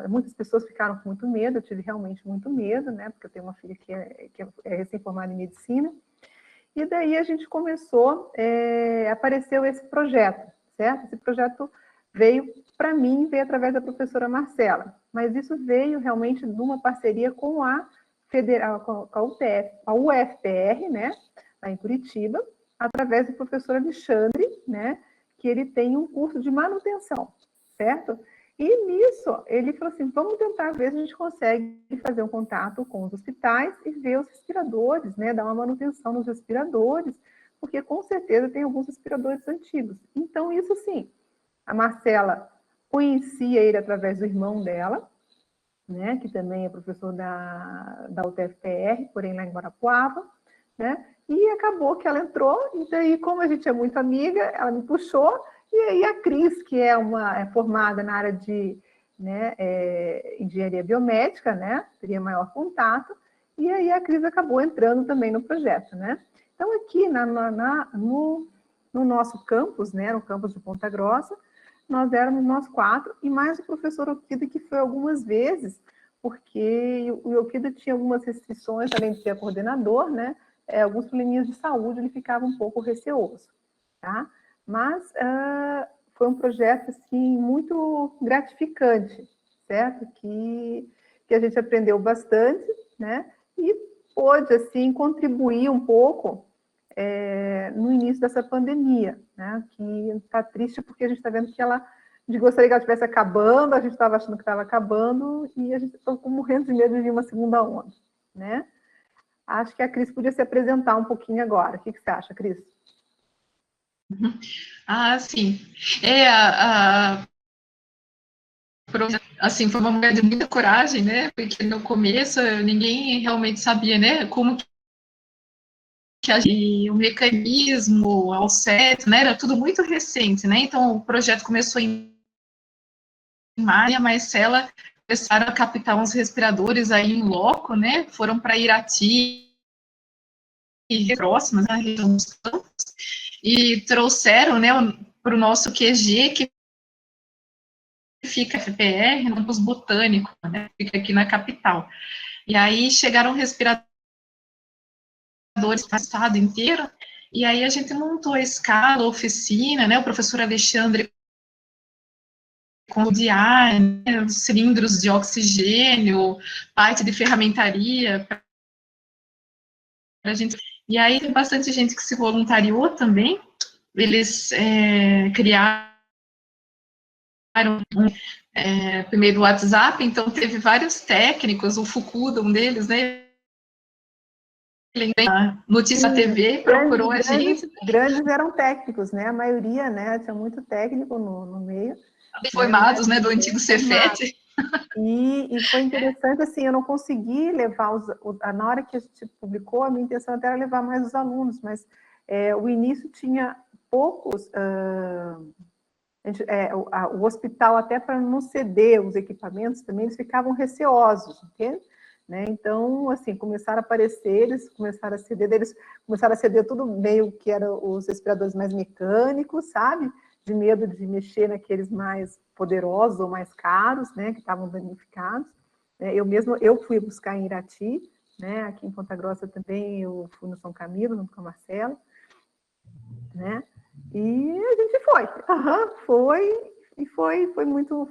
muitas pessoas ficaram com muito medo, eu tive realmente muito medo, né, porque eu tenho uma filha que é recém-formada em medicina, e daí a gente começou, apareceu esse projeto, certo? Esse projeto veio para mim, veio através da professora Marcela, mas isso veio realmente de uma parceria com a Federal, com a UFPR, né, lá em Curitiba, através do professor Alexandre, né, que ele tem um curso de manutenção, certo? E nisso, ele falou assim, vamos tentar ver se a gente consegue fazer um contato com os hospitais e ver os respiradores, né, dar uma manutenção nos respiradores, porque com certeza tem alguns respiradores antigos. Então, isso sim, a Marcela conhecia ele através do irmão dela, né, que também é professor da UTFPR, porém lá em Guarapuava, né, e acabou que ela entrou, e daí, como a gente é muito amiga, ela me puxou, e aí a Cris, que é formada na área de, né, engenharia biomédica, né, teria maior contato, e aí a Cris acabou entrando também no projeto, né. Então, aqui no nosso campus, né, no campus de Ponta Grossa, nós éramos nós 4, e mais o professor Okida, que foi algumas vezes, porque o Okida tinha algumas restrições, além de ser coordenador, né, alguns probleminhas de saúde, ele ficava um pouco receoso, tá? Mas foi um projeto, assim, muito gratificante, certo? Que a gente aprendeu bastante, né? E pôde, assim, contribuir um pouco no início dessa pandemia, né? Que está triste porque a gente está vendo que a gente gostaria que ela estivesse acabando, a gente estava achando que estava acabando, e a gente está morrendo de medo de vir uma segunda onda, né? Acho que a Cris podia se apresentar um pouquinho agora. O que você acha, Cris? Sim. Assim, foi uma mulher de muita coragem, né? Porque no começo ninguém realmente sabia, né? Como que o mecanismo ao certo, né? Era tudo muito recente, né? Então o projeto começou em maio, e a Marcela começaram a captar uns respiradores aí em loco, né? Foram para Irati e próximas, na região dos campos, e trouxeram, né, para o nosso QG, que fica FPR, no campus botânico, né? Fica aqui na capital. E aí chegaram respiradores para o estado inteiro, e aí a gente montou a escala, a oficina, né? O professor Alexandre com de ar, né, cilindros de oxigênio, parte de ferramentaria para a gente. E aí tem bastante gente que se voluntariou também. Eles criaram primeiro o WhatsApp, então teve vários técnicos, o Fukuda, um deles, né? A Notícia Sim, TV procurou a gente. Grandes eram técnicos, né? A maioria, né? Tinha muito técnico no meio. Formados, né, do antigo Cefet. E foi interessante, assim, eu não consegui levar na hora que a gente publicou, a minha intenção até era levar mais os alunos, mas o início tinha poucos, o hospital, até para não ceder os equipamentos, também eles ficavam receosos, entende? Né? Então, assim, começaram a aparecer, eles começaram a ceder tudo meio que eram os respiradores mais mecânicos, sabe? De medo de mexer naqueles mais poderosos ou mais caros, né, que estavam danificados. Eu fui buscar em Irati, né, aqui em Ponta Grossa também, eu fui no São Camilo, no Cão Marcelo, né, e a gente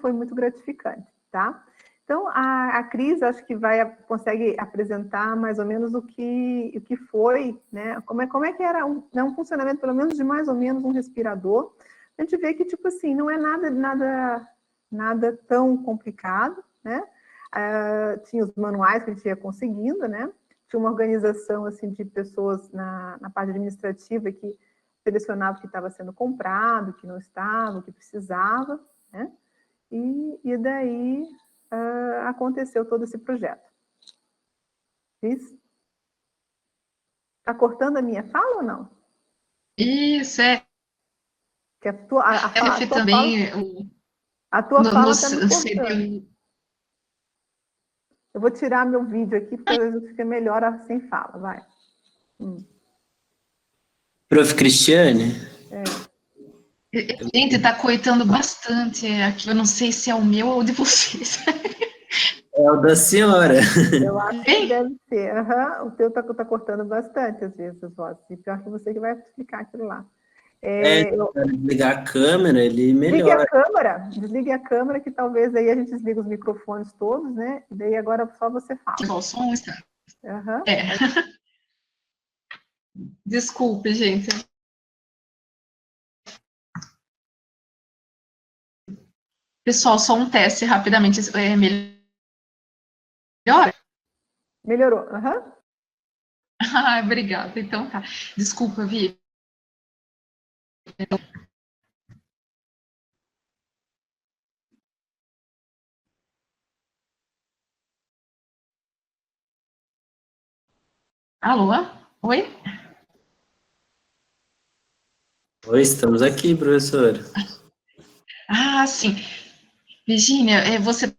foi muito gratificante, tá? Então, a Cris, acho que consegue apresentar mais ou menos o que foi, né, como é que era um funcionamento, pelo menos, de mais ou menos um respirador. A gente vê que, tipo assim, não é nada tão complicado, né? Tinha os manuais que a gente ia conseguindo, né? Tinha uma organização, assim, de pessoas na parte administrativa que selecionava o que estava sendo comprado, o que não estava, o que precisava, né? E daí aconteceu todo esse projeto. Isso? Está cortando a minha fala ou não? Isso, Que a tua também, fala está me cortando. Eu vou tirar meu vídeo aqui, porque às vezes fica melhor sem fala, vai. Prof. Cristiane? Gente, tá coitando bastante aqui. Eu não sei se é o meu ou o de vocês. É o da senhora. Eu acho que deve ser. Aham, o teu tá cortando bastante, às vezes, as vozes. E pior que você que vai explicar aquilo lá. Ligar a câmera, ele melhora. Desligue a câmera, que talvez aí a gente desliga os microfones todos, né? E daí agora só você fala. O som está. Aham. Desculpe, gente. Pessoal, só um teste rapidamente. Melhor? Melhorou. Aham. Obrigada. Então tá. Desculpa, Vi. Alô? Oi? Oi, estamos aqui, professora. Sim. Virgínia, você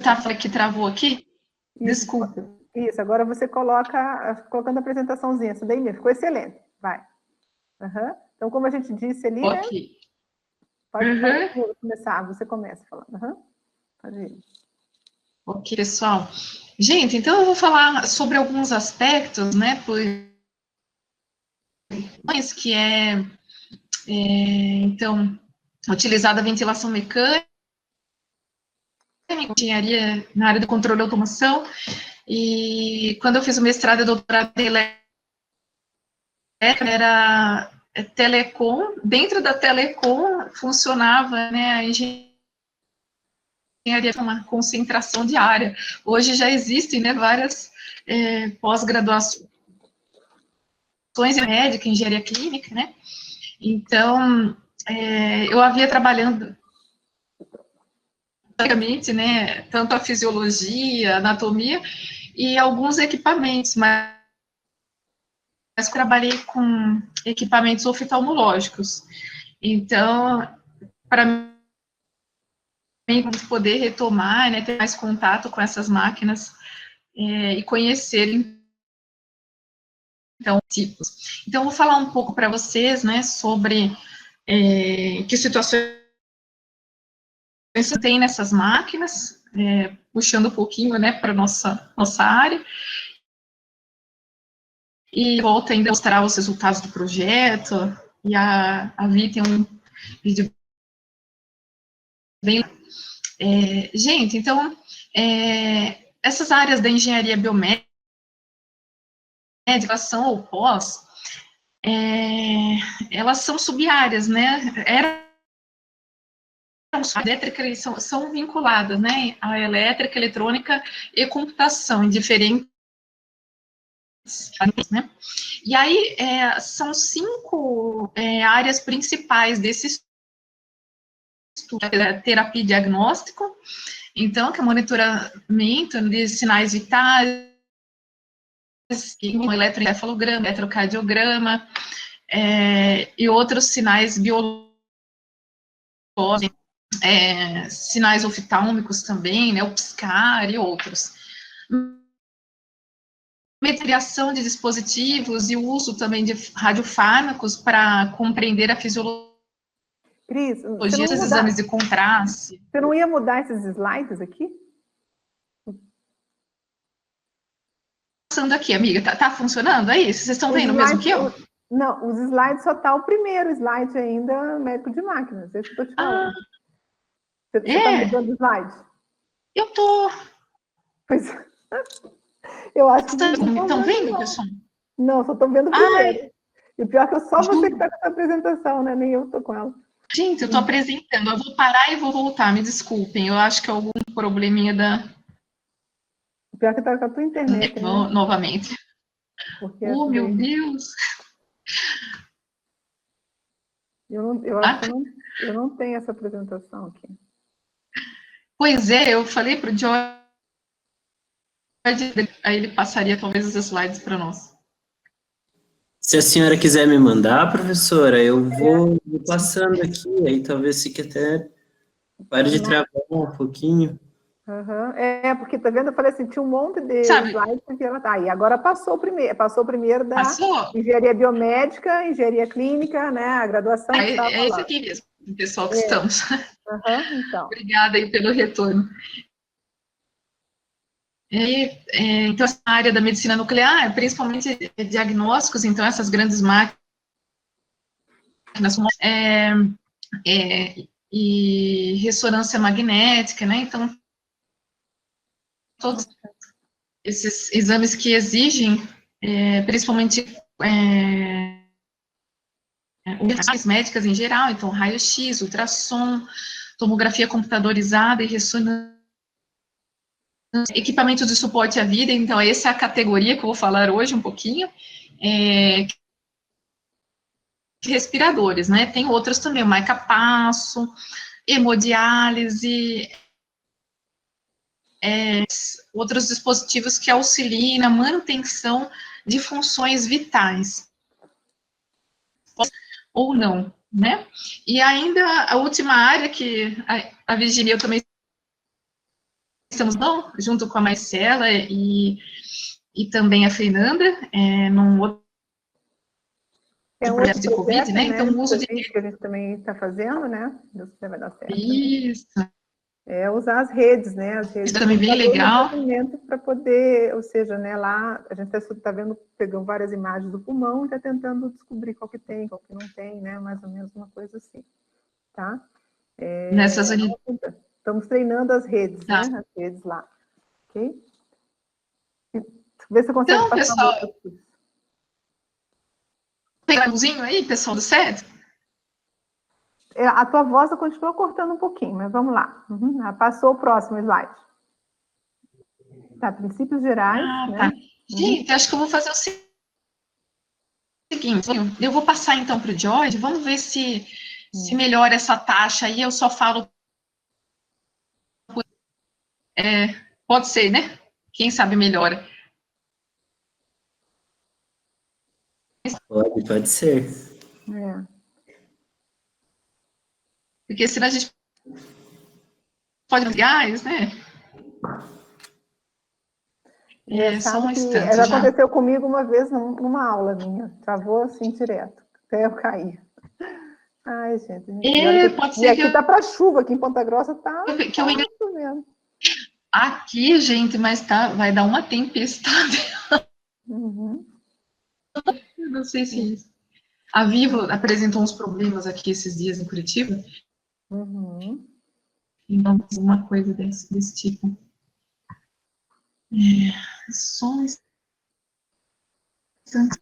tá falando que travou aqui? Desculpa. Isso, agora você colocando a apresentaçãozinha, isso daí mesmo, ficou excelente. Vai. Uhum. Então, como a gente disse ali, né? Pode começar, você começa falando. Pode ir. Ok, pessoal. Gente, então eu vou falar sobre alguns aspectos, né, que então, utilizada a ventilação mecânica, engenharia na área do controle e automação, e quando eu fiz o mestrado e doutorado em elétrica, era telecom, dentro da telecom funcionava, né, a engenharia, uma concentração de área. Hoje já existem, né, várias pós-graduações em médica, engenharia clínica, né, então, eu havia trabalhando basicamente, né, tanto a fisiologia, a anatomia e alguns equipamentos, mas trabalhei com equipamentos oftalmológicos. Então, para mim, poder retomar, né, ter mais contato com essas máquinas e conhecer, então, tipos. Então, vou falar um pouco para vocês, né, sobre que situações tem nessas máquinas, puxando um pouquinho, né, para nossa área, e volto ainda a mostrar os resultados do projeto, e a Vi tem um vídeo bem... gente, então, essas áreas da engenharia biomédica, educação ou pós, elas são sub-áreas, né, elétrica são vinculadas, né, a elétrica, eletrônica e computação, em diferentes, né? E aí, são 5 áreas principais desse estudo: terapia e diagnóstico, então, que é monitoramento de sinais vitais, um eletroencefalograma, eletrocardiograma, e outros sinais biológicos, sinais oftálmicos também, né, o PSCAR e outros. Mediação de dispositivos e o uso também de radiofármacos para compreender a fisiologia, Cris, esses exames de contraste. Você não ia mudar esses slides aqui? Passando aqui, amiga, tá funcionando? É isso? Vocês estão vendo mesmo que eu? Não, os slides só tá o primeiro slide ainda, médico de máquinas, esse que eu tô te falando. Você tá mudando o slide? Eu tô. Pois eu acho que estão vendo, pessoal? Não, só tô vendo o primeiro. E o pior é que só você que tá com essa apresentação, né? Nem eu tô com ela. Gente, eu tô apresentando. Eu vou parar e vou voltar, me desculpem. Eu acho que é algum probleminha da... O pior é que tá com a tua internet, né? Novamente. Porque meu Deus! Eu acho que eu não tenho essa apresentação aqui. Pois é, eu falei pro George, aí ele passaria talvez os slides para nós. Se a senhora quiser me mandar, professora, eu vou passando aqui, aí talvez fique até... Pare de travar um pouquinho. Uhum. Porque tá vendo? Eu falei assim, tinha um monte de Sabe? slides que ela tá. E agora passou o primeiro da Passou? engenharia biomédica, engenharia clínica, né? A graduação que você estava É esse falando. aqui mesmo, pessoal, que estamos. Uhum, então. Obrigada aí pelo retorno. Então, essa área da medicina nuclear, principalmente diagnósticos, então, essas grandes máquinas, e ressonância magnética, né? Então, todos esses exames que exigem, principalmente, médicas em geral, então, raio-x, ultrassom, tomografia computadorizada e ressonância, equipamentos de suporte à vida, então, essa é a categoria que eu vou falar hoje um pouquinho, respiradores, né? Tem outros também, o marca-passo, hemodiálise, outros dispositivos que auxiliem na manutenção de funções vitais, ou não, né? E ainda a última área que a Virginia e eu também estamos, não, junto com a Marcela e também a Fernanda, num outro É um projeto outro de Covid, projeto, né? né, Então, de o uso de Covid que a gente também está fazendo, né? Deus quiser vai dar certo também. isso, É usar as redes, né? As redes isso de também bem computador no legal. movimento para poder, ou seja, né, lá a gente está vendo, pegando várias imagens do pulmão e está tentando descobrir qual que tem, qual que não tem, né? Mais ou menos uma coisa assim, tá? Nessas unidades. Estamos treinando as redes, né? As redes lá, ok? Vê se eu consigo Então, passar um pessoal, outro. tem um aí, pessoal do SED? A tua voz continua cortando um pouquinho, mas vamos lá. Uhum. Passou o próximo slide. Tá, princípios gerais, Ah, né? tá. Uhum. Gente, acho que eu vou fazer o seguinte, eu vou passar então para o George, vamos ver se melhora essa taxa aí, eu só falo, pode ser, né? Quem sabe melhora. Pode ser. Porque senão a gente pode gás, né? Só Engraçado um que instante já já. aconteceu comigo uma vez numa aula minha. Travou assim direto, até eu cair. Ai, gente. Pode E ser aqui tá para chuva, aqui em Ponta Grossa tá eu chovendo. aqui, gente, mas vai dar uma tempestade. Uhum. Eu não sei se a Vivo apresentou uns problemas aqui esses dias em Curitiba. Uhum. Então, uma coisa desse tipo. Só um instante.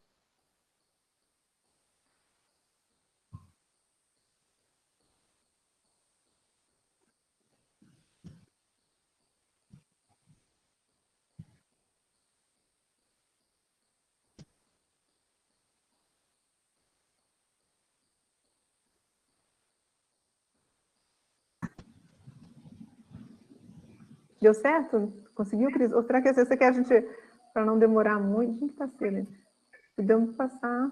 Deu certo? Conseguiu, Cris? Ou será que você quer a gente, para não demorar muito, o que está sendo? Podemos passar.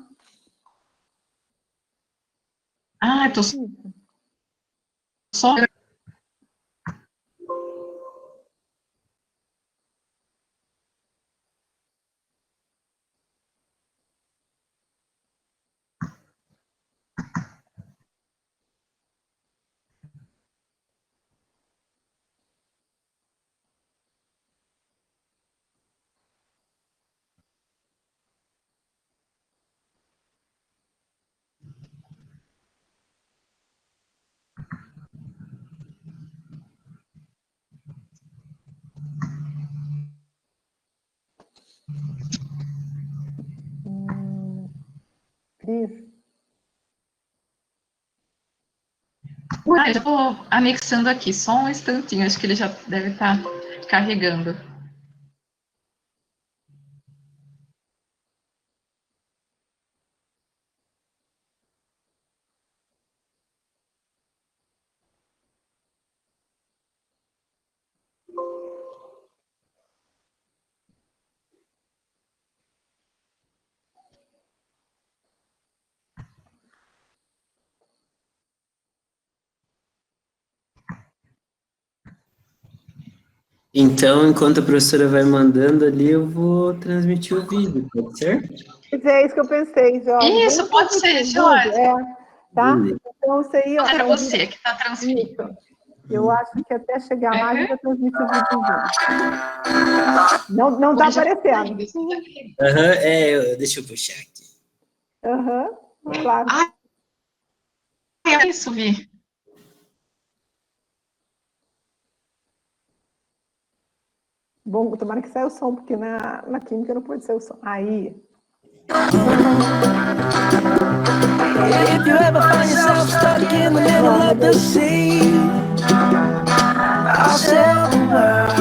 Tô só. Cris? Já estou anexando aqui, só um instantinho, acho que ele já deve estar carregando. Então, enquanto a professora vai mandando ali, eu vou transmitir o vídeo, pode ser? É isso que eu pensei, Jorge. Isso, Vamos pode ser, transmitir Jorge. tá? Beleza. Então, isso aí, ó. Era você que está transmitindo. Isso. Eu acho que até chegar lá, a gente vai transmitir o vídeo junto. Não está aparecendo. Deixa eu puxar aqui. Claro. É isso, Vi. Bom, tomara que saia o som, porque na química não pode ser o som. Aí. If you ever find yourself stuck in the middle of the sea, I'll sail the world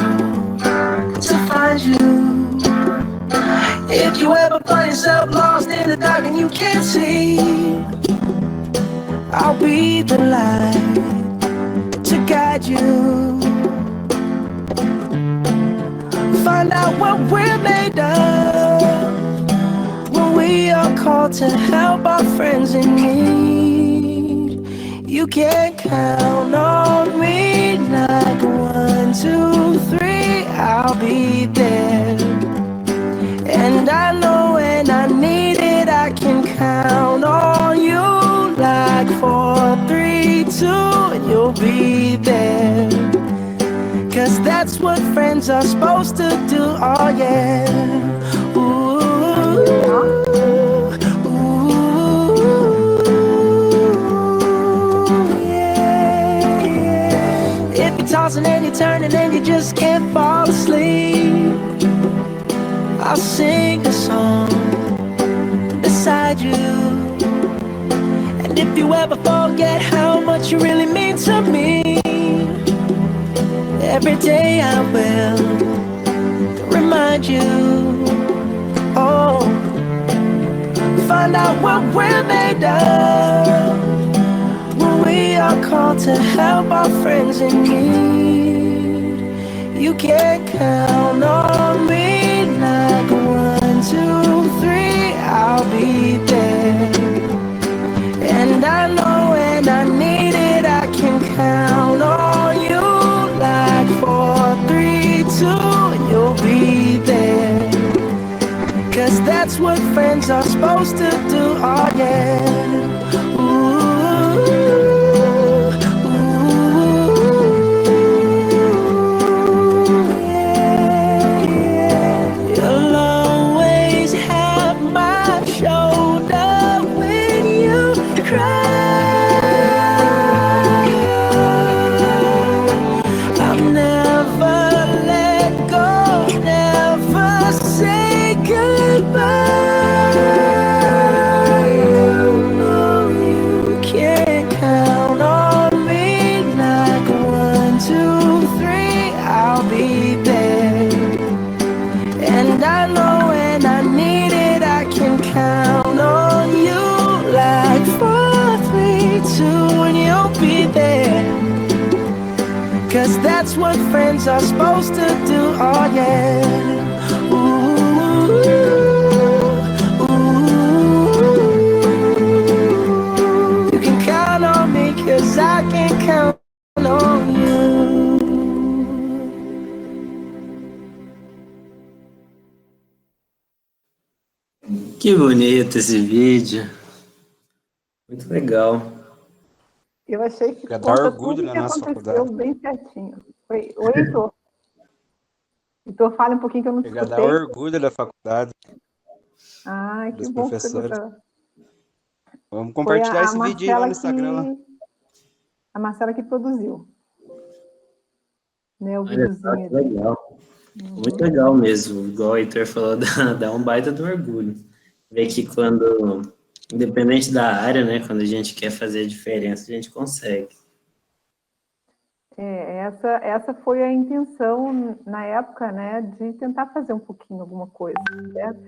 to find you. If you ever find yourself lost in the dark and you can't see, I'll be the light to guide you. Find out what we're made of when we are called to help our friends in need. You can count on me like 1, 2, 3, I'll be there. And I know when I need it, I can count on you like 4, 3, 2, and you'll be there. 'Cause that's what friends are supposed to do, oh yeah. Ooh, yeah, yeah. If you're tossing and you're turning and you just can't fall asleep, I'll sing a song beside you. And if you ever forget how much you really mean to me, every day I will remind you. Oh, find out what we're made of when we are called to help our friends in need. You can count on me like 1, 2, 3, I'll be there. And I know when I need it, I can count on you like 4, 3, 2, and you'll be there. 'Cause that's what friends are supposed to do, oh yeah. Ooh, yeah, yeah. You'll always have my shoulder when you cry. I'll never let go, never say goodbye. You can't count on me like 1, 2, 3, I'll be there. And I know when I need it, I can count on you like 4, 3, 2, and you'll be there. 'Cause that's what friends are supposed to do, oh yeah. Ooh, ooh. You can count on me 'cause I can count on you. Que bonito esse vídeo. Muito legal. Eu achei que Dá conta orgulho tudo o na que nossa aconteceu faculdade. bem certinho. Oi, Heitor. Heitor, fala um pouquinho que eu não te Chega a dar escutei. orgulho da faculdade, Ai, que dos bom que você professores. gostou. Vamos Foi compartilhar a esse vídeo aí lá Marcela no Instagram. Lá. a Marcela que produziu, né, o Olha só, videozinho que ali. legal. Muito legal mesmo. Igual o Heitor falou, dá um baita do orgulho. Ver que quando, independente da área, né, quando a gente quer fazer a diferença, a gente consegue. Essa foi a intenção na época, né, de tentar fazer um pouquinho alguma coisa, certo?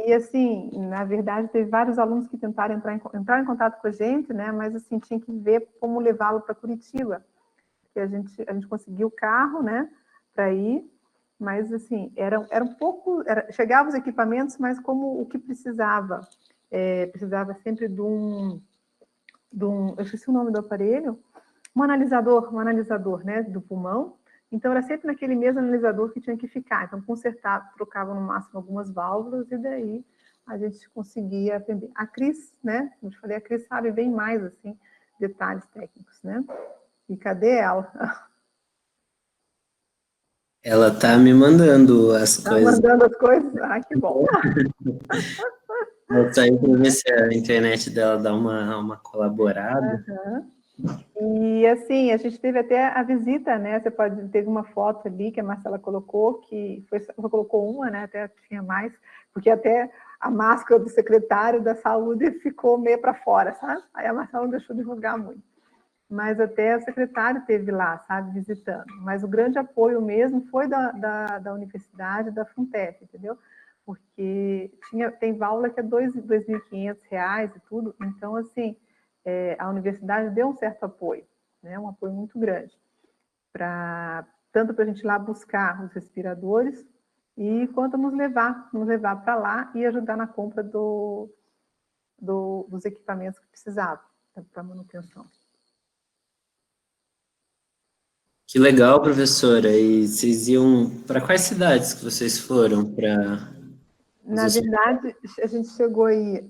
E assim, na verdade, teve vários alunos que tentaram entrar em contato com a gente, né, mas assim, tinha que ver como levá-lo para Curitiba, que a gente conseguiu o carro, né, para ir, mas assim, era um pouco, chegavam os equipamentos, mas como o que precisava, precisava sempre de um, eu esqueci o nome do aparelho, um analisador, né, do pulmão, Então, era sempre naquele mesmo analisador que tinha que ficar. Então, consertava, trocava no máximo algumas válvulas e daí a gente conseguia aprender. A Cris, né? Como eu falei, a Cris sabe bem mais, assim, detalhes técnicos, né? E cadê ela? Ela tá me mandando as Tá coisas. mandando as coisas? Ah, que bom. Vou sair para ver se a internet dela dá uma colaborada. E assim, a gente teve até a visita, né? Teve uma foto ali que a Marcela colocou, que colocou uma, né? Até tinha mais, porque até a máscara do secretário da saúde ficou meio para fora, sabe? Aí a Marcela não deixou divulgar muito. Mas até o secretário esteve lá, sabe, visitando. Mas o grande apoio mesmo foi da universidade, da Funtep, entendeu? Porque tem válvula que é R$ 2.500 e tudo, então, assim, a universidade deu um certo apoio, né? Um apoio muito grande, tanto para a gente ir lá buscar os respiradores, e quanto nos levar para lá e ajudar na compra dos equipamentos que precisavam para manutenção. Que legal, professora. E vocês iam para quais cidades que vocês foram para? Na verdade, a gente chegou aí,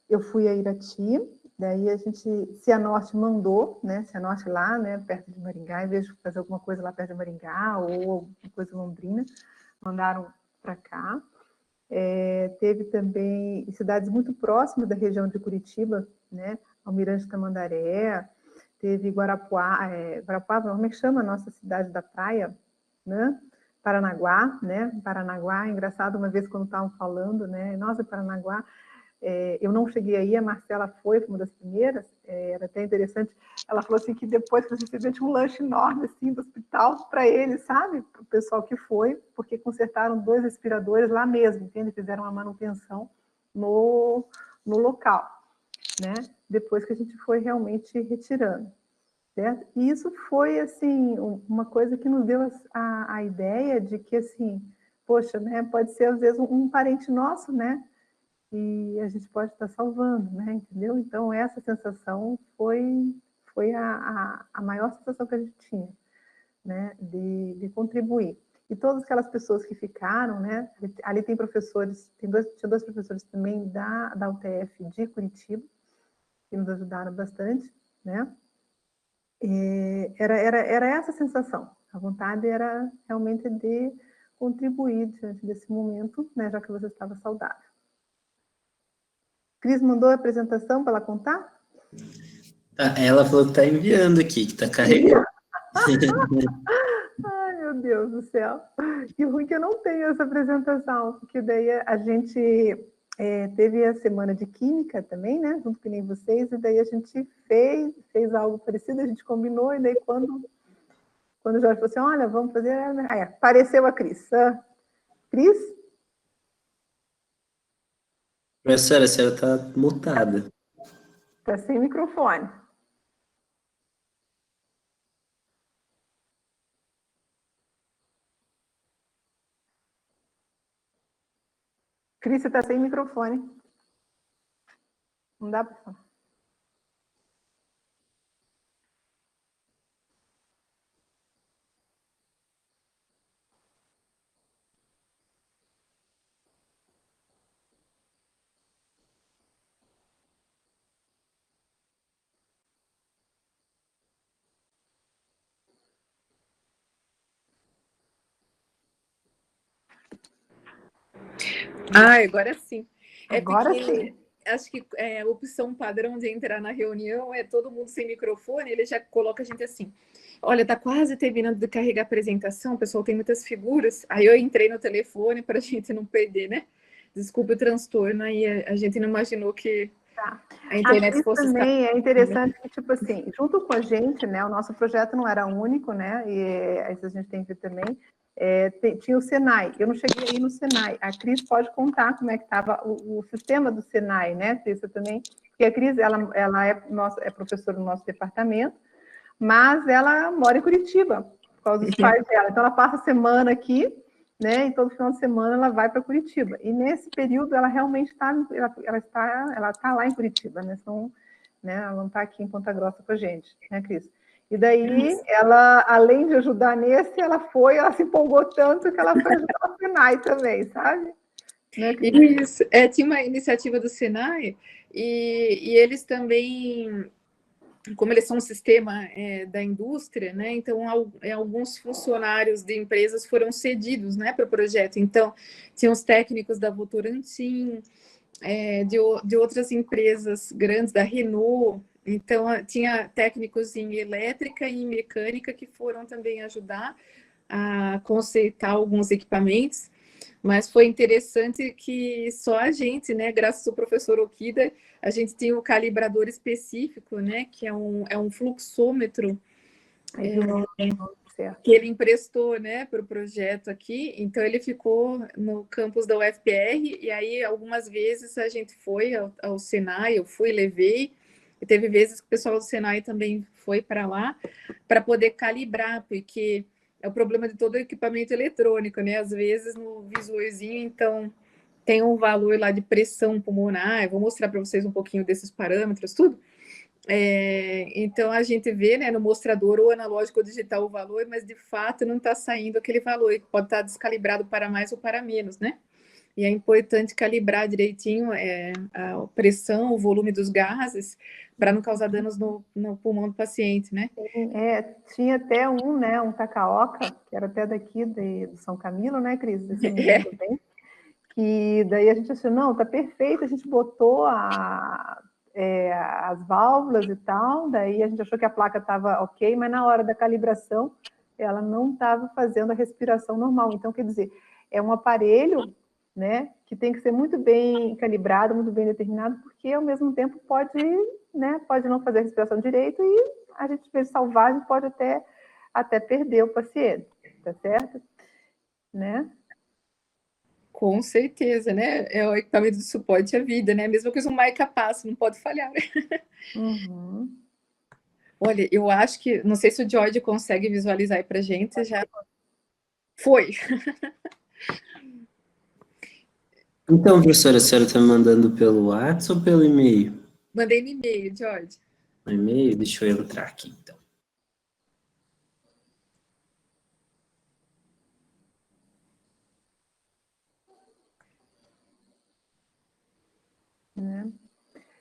eu fui a Irati, daí a gente, Cianorte mandou, né, Cianorte lá, né, perto de Maringá, em vez de fazer alguma coisa lá perto de Maringá, ou alguma coisa em Londrina, mandaram para cá. Teve também cidades muito próximas da região de Curitiba, né, Almirante Tamandaré, teve Guarapuava, como é que chama a nossa cidade da praia, né? Paranaguá, né? Paranaguá, engraçado, uma vez quando estavam falando, né? Nossa, Paranaguá, eu não cheguei aí, a Marcela foi uma das primeiras, era até interessante, ela falou assim que depois que você tinha um lanche enorme, assim, do hospital, para eles, sabe? Para o pessoal que foi, porque consertaram 2 respiradores lá mesmo, entende? Fizeram uma manutenção no local, né? Depois que a gente foi realmente retirando. Certo? E isso foi, assim, uma coisa que nos deu a ideia de que, assim, poxa, né, pode ser, às vezes, um parente nosso, né, e a gente pode estar salvando, né, entendeu? Então, essa sensação foi a maior sensação que a gente tinha, né, de contribuir. E todas aquelas pessoas que ficaram, né, ali tem professores, tinha 2 professores também da UTF de Curitiba, que nos ajudaram bastante, né, era essa a sensação. A vontade era realmente de contribuir diante desse momento, né, já que você estava saudável. Cris mandou a apresentação para ela contar? Ela falou que está enviando aqui, que está carregando. Ai, meu Deus do céu. Que ruim que eu não tenho essa apresentação, porque daí a gente teve a semana de química também, né, junto com vocês, e daí a gente fez algo parecido, a gente combinou, e daí quando o Jorge falou assim, olha, vamos fazer... Aí apareceu a Cris. Cris? Professora, a senhora está mutada. Está sem microfone. Cris, você está sem microfone. Não dá para falar. Agora sim. Agora porque sim. Acho que a opção padrão de entrar na reunião é todo mundo sem microfone, ele já coloca a gente assim. Olha, tá quase terminando de carregar a apresentação, o pessoal tem muitas figuras. Aí eu entrei no telefone para a gente não perder, né? Desculpe o transtorno, aí a gente não imaginou que a internet fosse estar... também é interessante que, tipo assim, junto com a gente, né, o nosso projeto não era único, né, e a gente tem que ver também, tinha o Senai, eu não cheguei aí no Senai, a Cris pode contar como é que estava o sistema do Senai, né, Cris, também, porque a Cris, ela é professora do nosso departamento, mas ela mora em Curitiba, por causa dos pais dela, então ela passa a semana aqui, né, e todo final de semana ela vai para Curitiba. E nesse período ela realmente está lá em Curitiba, né? Ela não está aqui em Ponta Grossa com a gente, né, Cris? E daí, ela, além de ajudar nesse, ela se empolgou tanto que ela foi ajudar o Senai também, sabe? Né? Isso, tinha uma iniciativa do Senai, e eles também, como eles são um sistema da indústria, né? Então alguns funcionários de empresas foram cedidos, né, para o projeto. Então, tinha os técnicos da Votorantim, de outras empresas grandes, da Renault. Então, tinha técnicos em elétrica e em mecânica que foram também ajudar a conceitar alguns equipamentos. Mas foi interessante que só a gente, né, graças ao professor Okida, a gente tem um calibrador específico, né, que é um fluxômetro que ele emprestou, né, para o projeto aqui. Então, ele ficou no campus da UFPR, e aí algumas vezes a gente foi ao Senai, eu fui, levei, e teve vezes que o pessoal do Senai também foi para lá, para poder calibrar, porque é o problema de todo equipamento eletrônico, né? Às vezes no visorzinho, então, tem um valor lá de pressão pulmonar. Eu vou mostrar para vocês um pouquinho desses parâmetros, tudo. Então, a gente vê, né, no mostrador ou analógico ou digital o valor, mas de fato não está saindo aquele valor, pode estar descalibrado para mais ou para menos, né? E é importante calibrar direitinho a pressão, o volume dos gases, para não causar danos no pulmão do paciente, né? Tinha até um Takaoka, que era até daqui do São Camilo, né, Cris? Se eu me lembro bem. Que daí a gente achou, não, tá perfeito, a gente botou as válvulas e tal, daí a gente achou que a placa estava ok, mas na hora da calibração ela não estava fazendo a respiração normal. Então, quer dizer, é um aparelho, né, que tem que ser muito bem calibrado, muito bem determinado, porque ao mesmo tempo pode não fazer a respiração direito e a gente, em vez de salvar, a gente pode até perder o paciente, tá certo? Né? Com certeza, né? É o equipamento de suporte à vida, né? A mesma coisa um marca-passo, não pode falhar. Uhum. Olha, eu acho que, não sei se o George consegue visualizar aí pra gente, já foi. Então, professora, a senhora está me mandando pelo WhatsApp ou pelo e-mail? Mandei no e-mail, George. No e-mail? Deixa eu entrar aqui, então.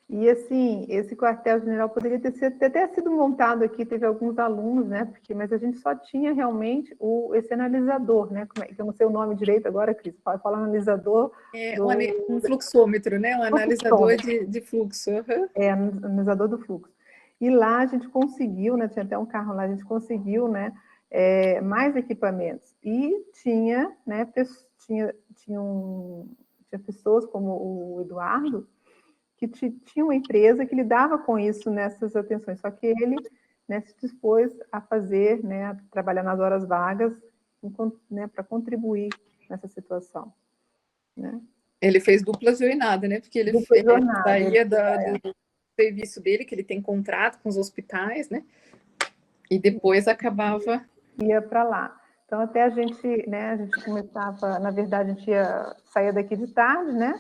E assim, esse quartel-general poderia ter até sido montado aqui, teve alguns alunos, né? Mas a gente só tinha realmente esse analisador, né? Que eu não sei o nome direito agora, Cris, fala analisador. Um fluxômetro, né? Um analisador de fluxo. Uhum. Analisador do fluxo. E lá a gente conseguiu, né? Tinha até um carro lá, a gente conseguiu, né? Mais equipamentos. E tinha, né? Tinha pessoas como o Eduardo, que tinha uma empresa que lidava com isso nessas atenções, só que ele, né, se dispôs a fazer, né, a trabalhar nas horas vagas, né, para contribuir nessa situação. Né? Ele fez dupla jornada, né? Porque ele saía do serviço dele, que ele tem contrato com os hospitais, né? E depois acabava... Ia para lá. Então, até a gente começava, na verdade, a gente saía daqui de tarde, né?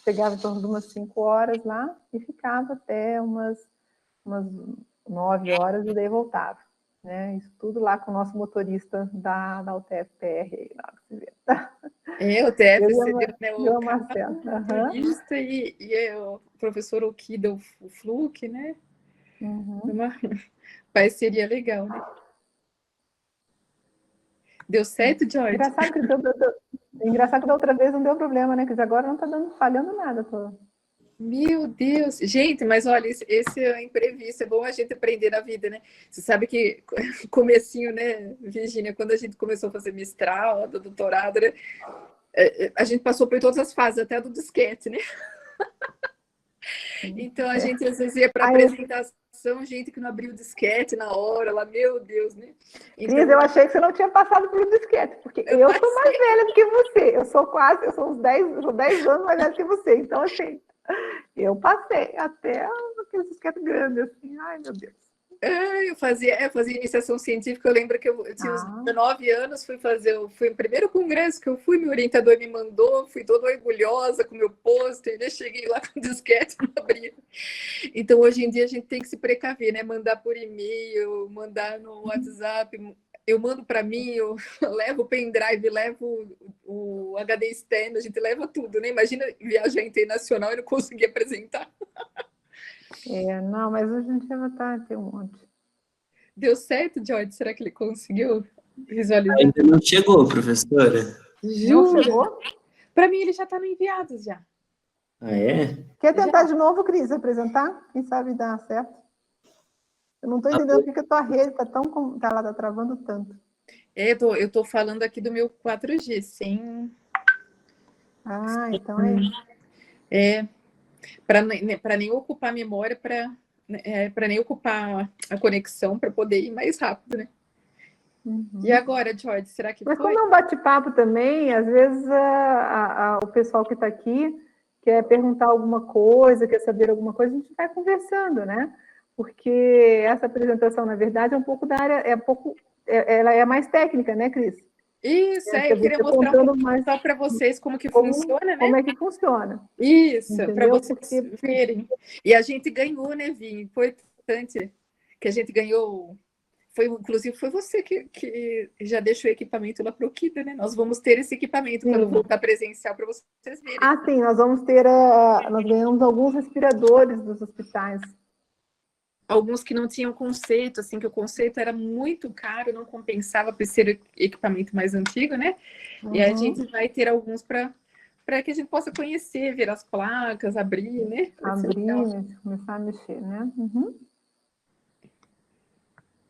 Chegava em torno de umas 5 horas lá e ficava até umas 9 horas e daí voltava. Né? Isso tudo lá com o nosso motorista da UTF-PR. O UTF, né? O Marcelo. Motorista e o professor Okida, o Fluke, né? Uhum. Uma parceria legal, né? Deu certo, George? Engraçado que da outra vez não deu problema, né? Que agora não está falhando nada. Meu Deus! Gente, mas olha, esse é imprevisto, é bom a gente aprender na vida, né? Você sabe que comecinho, né, Virgínia, quando a gente começou a fazer mestrado, doutorado, né? A gente passou por todas as fases, até do disquete, né? Então a gente às vezes ia para apresentação, gente que não abriu o disquete na hora, lá, meu Deus, né? Então, Cris, eu achei que você não tinha passado pelo disquete, porque eu sou mais velha do que você, eu sou uns 10 anos mais velha que você, então assim, eu passei até aquele disquete grande, assim, ai meu Deus. Eu fazia iniciação científica. Eu lembro que eu tinha uns 19 anos, fui o primeiro congresso que eu fui, meu orientador me mandou, fui toda orgulhosa com meu pôster, né? Cheguei lá com disquete, não abria. Então, hoje em dia, a gente tem que se precaver, né? Mandar por e-mail, mandar no WhatsApp. Eu mando para mim, eu levo o pendrive, levo o HD externo, a gente leva tudo, né? Imagina viajar internacional e não conseguir apresentar. Não, mas hoje em dia tem um monte. Deu certo, George? Será que ele conseguiu visualizar? Ainda não chegou, professora? Não chegou? Para mim, ele já está no enviados já. Ah, é? Quer tentar de novo, Cris, apresentar? Quem sabe dá certo? Eu não estou entendendo porque a tua rede ela está travando tanto. Eu tô falando aqui do meu 4G, sem... Então é isso. Para nem ocupar a memória, para nem ocupar a conexão, para poder ir mais rápido, né? Uhum. E agora, George, será que Mas foi? como é um bate-papo também, às vezes o pessoal que está aqui quer perguntar alguma coisa, quer saber alguma coisa, a gente vai conversando, né? Porque essa apresentação, na verdade, é um pouco da área, ela é mais técnica, né, Cris? Isso, eu queria mostrar um pouco só para vocês como que funciona, né? Como é que funciona. Isso, para vocês Porque... verem. E a gente ganhou, né, Vi? Importante que a gente ganhou. Inclusive, foi você que já deixou o equipamento lá para o Kida, né? Nós vamos ter esse equipamento quando voltar presencial para vocês verem. Sim, nós vamos ter. Nós ganhamos alguns respiradores dos hospitais. Alguns que não tinham conceito, assim, que o conceito era muito caro, não compensava por ser equipamento mais antigo, né? Uhum. E a gente vai ter alguns para que a gente possa conhecer, ver as placas, abrir, né? Abrir, começar a mexer, né? Uhum.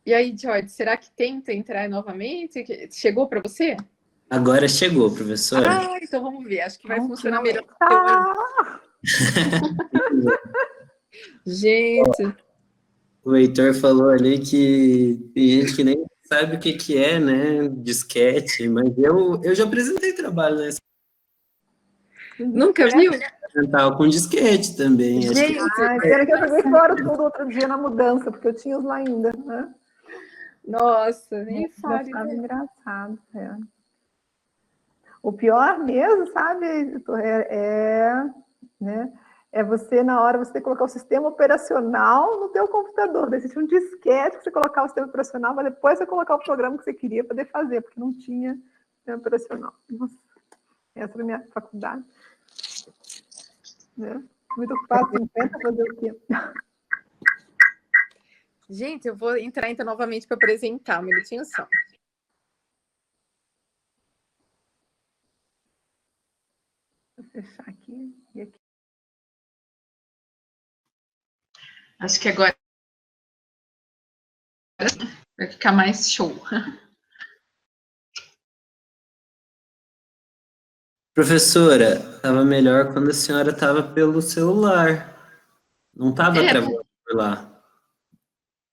E aí, George, será que tenta entrar novamente? Chegou para você? Agora chegou, professora. Então vamos ver. Acho que vai funcionar melhor. Gente. O Heitor falou ali que tem gente que nem sabe o que é, né? Disquete, mas eu já apresentei trabalho nessa. Nunca viu? Apresentar com disquete também. Gente, espera que eu joguei fora tudo outro dia na mudança, porque eu tinha os lá ainda, né? Nossa, nem fale. Estava engraçado, O pior mesmo, sabe, né? É você, na hora, você colocar o sistema operacional no teu computador. Daí você tinha um disquete que você colocava o sistema operacional, mas depois você colocar o programa que você queria poder fazer, porque não tinha sistema operacional. Nossa, essa era a minha faculdade. Né? Muito ocupado, 50, fazer o quê? Gente, eu vou entrar então novamente para apresentar. Um minutinho só. Vou fechar aqui e aqui. Acho que agora vai ficar mais show. Professora, estava melhor quando a senhora estava pelo celular. Não estava travando por lá.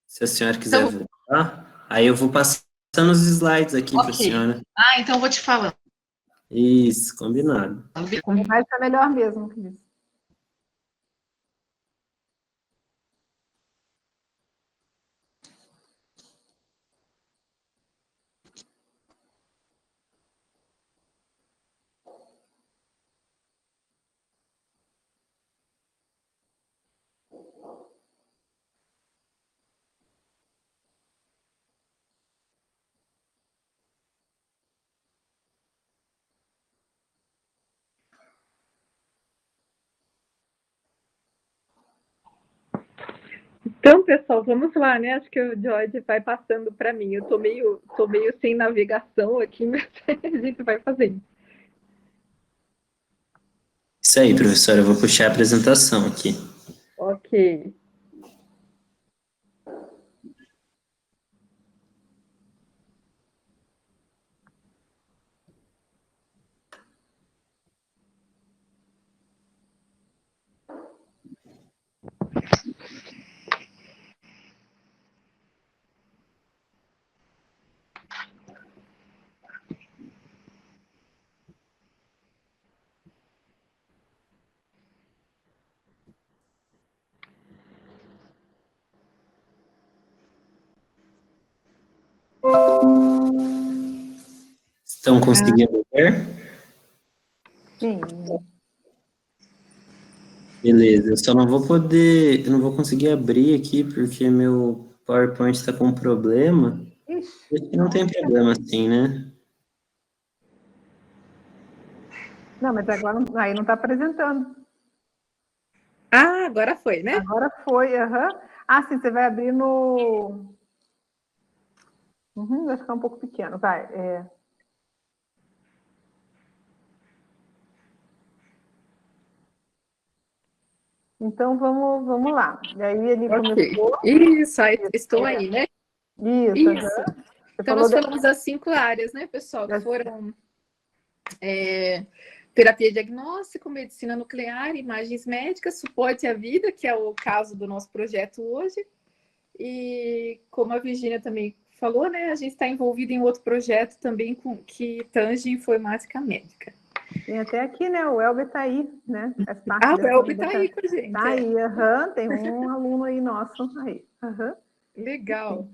Se a senhora quiser voltar, aí eu vou passando os slides aqui para a senhora. Então eu vou te falando. Isso, combinado. Vai ficar melhor mesmo, Cris. Então, pessoal, vamos lá, né? Acho que o George vai passando para mim. Eu tô meio sem navegação aqui, mas a gente vai fazendo. Isso aí, professora, eu vou puxar a apresentação aqui. Ok. Estão conseguindo ver? Sim. Beleza, eu só não vou poder, eu não vou conseguir abrir aqui porque meu PowerPoint está com problema. Ixi, Acho que não tem problema assim, né? não, mas agora aí não está apresentando. Ah, agora foi, né? Agora foi, aham. Ah, sim, você vai abrir no... Uhum, vai ficar um pouco pequeno, vai. Então, vamos lá. E aí ele Ok. começou... Isso, aí, estou aí, né? Isso, aham. Isso. Você Então, falou nós falamos das 5 áreas, né, pessoal? Que foram terapia diagnóstico, medicina nuclear, imagens médicas, suporte à vida, que é o caso do nosso projeto hoje. E como a Virginia também falou, né, a gente está envolvido em outro projeto também que tange informática médica. Tem até aqui, né? O Elber está aí, né? Faz parte O Elber está aí com a gente. Está aí, aham. Tem um aluno aí nosso aí. Legal.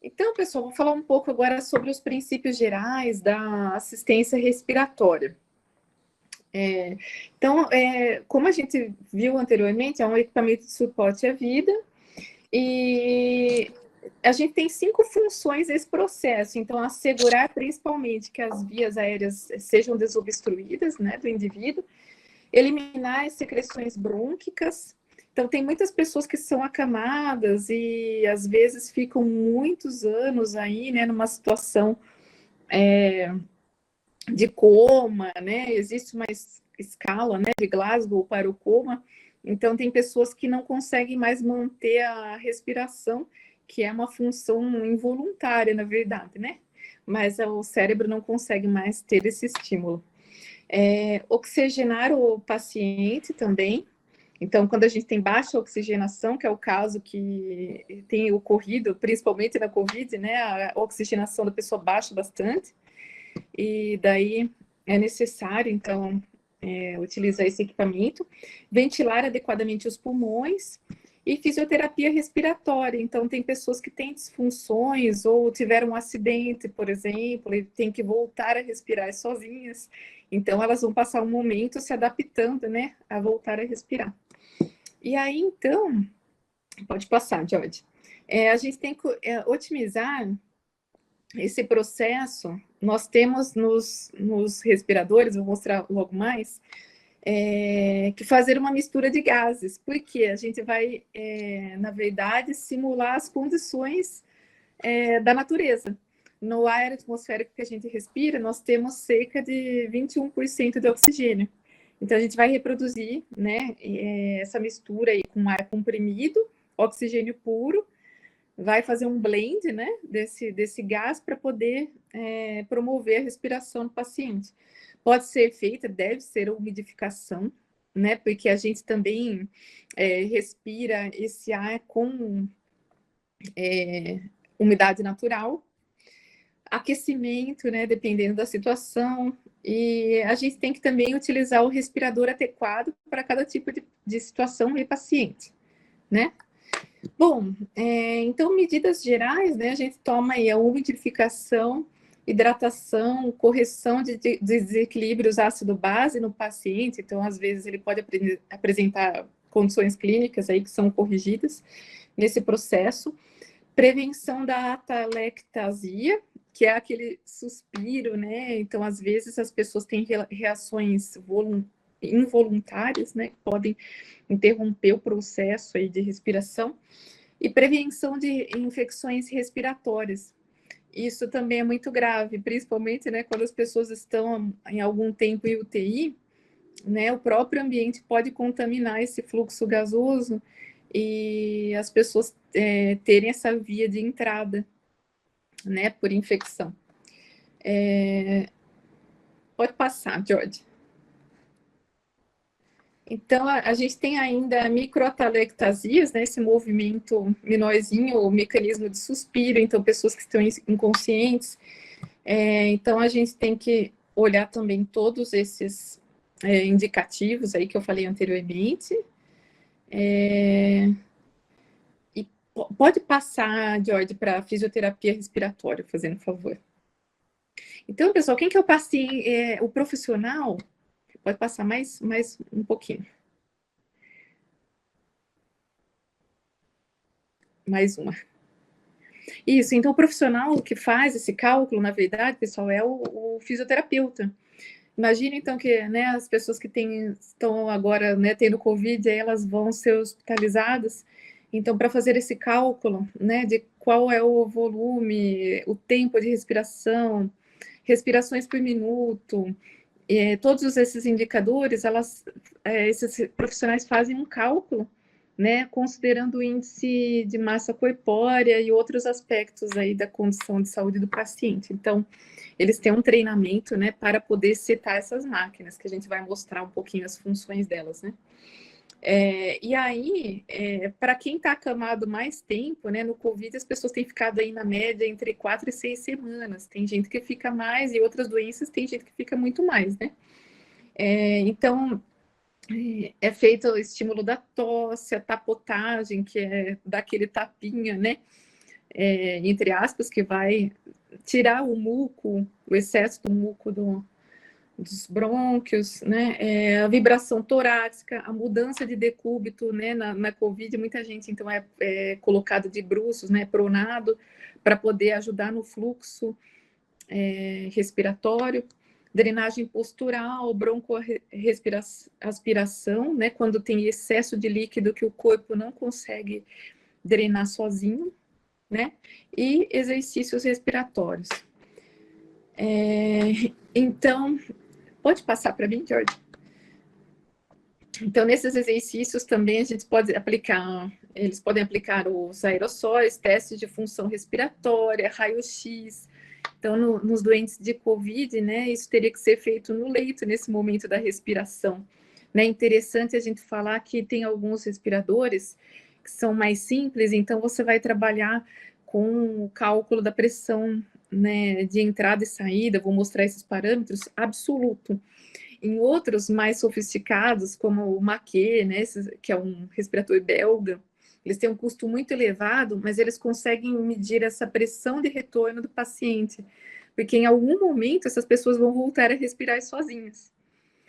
Então, pessoal, vou falar um pouco agora sobre os princípios gerais da assistência respiratória. Então, como a gente viu anteriormente, é um equipamento de suporte à vida e a gente tem 5 funções nesse processo. Então, assegurar principalmente que as vias aéreas sejam desobstruídas, né, do indivíduo, eliminar as secreções brônquicas. Então, tem muitas pessoas que são acamadas e às vezes ficam muitos anos aí, né, numa situação de coma, né? Existe uma escala, né, de Glasgow para o coma. Então, tem pessoas que não conseguem mais manter a respiração, que é uma função involuntária, na verdade, né? Mas o cérebro não consegue mais ter esse estímulo. Oxigenar o paciente também. Então, quando a gente tem baixa oxigenação, que é o caso que tem ocorrido, principalmente na Covid, né? A oxigenação da pessoa baixa bastante. E daí é necessário, então, utilizar esse equipamento, ventilar adequadamente os pulmões e fisioterapia respiratória. Então, tem pessoas que têm disfunções ou tiveram um acidente, por exemplo, e tem que voltar a respirar sozinhas. Então, elas vão passar um momento se adaptando, né, a voltar a respirar. E aí, então, pode passar, George. A gente tem que otimizar esse processo. Nós temos nos respiradores, vou mostrar logo mais, que fazer uma mistura de gases, porque a gente vai, na verdade, simular as condições da natureza. No ar atmosférico que a gente respira, nós temos cerca de 21% de oxigênio. Então, a gente vai reproduzir, né, essa mistura aí com ar comprimido, oxigênio puro, vai fazer um blend, né, desse gás para poder promover a respiração do paciente. Pode ser feita, deve ser umidificação, né, porque a gente também respira esse ar com umidade natural, aquecimento, né, dependendo da situação, e a gente tem que também utilizar o respirador adequado para cada tipo de situação e paciente, né? Bom, então, medidas gerais, né, a gente toma aí a umidificação, hidratação, correção de desequilíbrios ácido-base no paciente, então, às vezes, ele pode apresentar condições clínicas aí que são corrigidas nesse processo, prevenção da atelectasia, que é aquele suspiro, né, então, às vezes, as pessoas têm reações involuntárias, né, que podem interromper o processo aí de respiração, e prevenção de infecções respiratórias. Isso também é muito grave, principalmente, né, quando as pessoas estão em algum tempo em UTI, né, o próprio ambiente pode contaminar esse fluxo gasoso e as pessoas terem essa via de entrada, né, por infecção. Pode passar, George. Então, a gente tem ainda microatelectasias, né, esse movimento menorzinho, o mecanismo de suspiro, então, pessoas que estão inconscientes. Então, a gente tem que olhar também todos esses indicativos aí que eu falei anteriormente. E pode passar, George, para a fisioterapia respiratória, fazendo favor. Então, pessoal, quem que é o paciente? O profissional, pode passar mais um pouquinho. Mais uma. Isso, então o profissional que faz esse cálculo, na verdade, pessoal, é o fisioterapeuta. Imagina, então, que, né, as pessoas que estão agora, né, tendo Covid, aí elas vão ser hospitalizadas. Então, para fazer esse cálculo, né, de qual é o volume, o tempo de respiração, respirações por minuto, todos esses indicadores, esses profissionais fazem um cálculo, né, considerando o índice de massa corpórea e outros aspectos aí da condição de saúde do paciente. Então, eles têm um treinamento, né, para poder setar essas máquinas, que a gente vai mostrar um pouquinho as funções delas, né. E aí, para quem está acamado mais tempo, né, no Covid, as pessoas têm ficado aí na média entre 4 e 6 semanas. Tem gente que fica mais e outras doenças tem gente que fica muito mais, né. Então, é feito o estímulo da tosse, a tapotagem, que é daquele tapinha, né, entre aspas, que vai tirar o muco, o excesso do muco dos brônquios, né, a vibração torácica, a mudança de decúbito, né, na COVID, muita gente, então, é colocado de bruços, né, pronado, para poder ajudar no fluxo respiratório, drenagem postural, broncoaspiração, né, quando tem excesso de líquido que o corpo não consegue drenar sozinho, né, e exercícios respiratórios. Então, pode passar para mim, Jorge? Então, nesses exercícios também a gente pode aplicar, eles podem aplicar os aerossóis, testes de função respiratória, raio-x. Então, nos doentes de COVID, né, isso teria que ser feito no leito, nesse momento da respiração. É interessante a gente falar que tem alguns respiradores que são mais simples, então você vai trabalhar com o cálculo da pressão, né, de entrada e saída, vou mostrar esses parâmetros, absoluto. Em outros mais sofisticados, como o Maquet, né, que é um respirador belga, eles têm um custo muito elevado, mas eles conseguem medir essa pressão de retorno do paciente, porque em algum momento essas pessoas vão voltar a respirar sozinhas.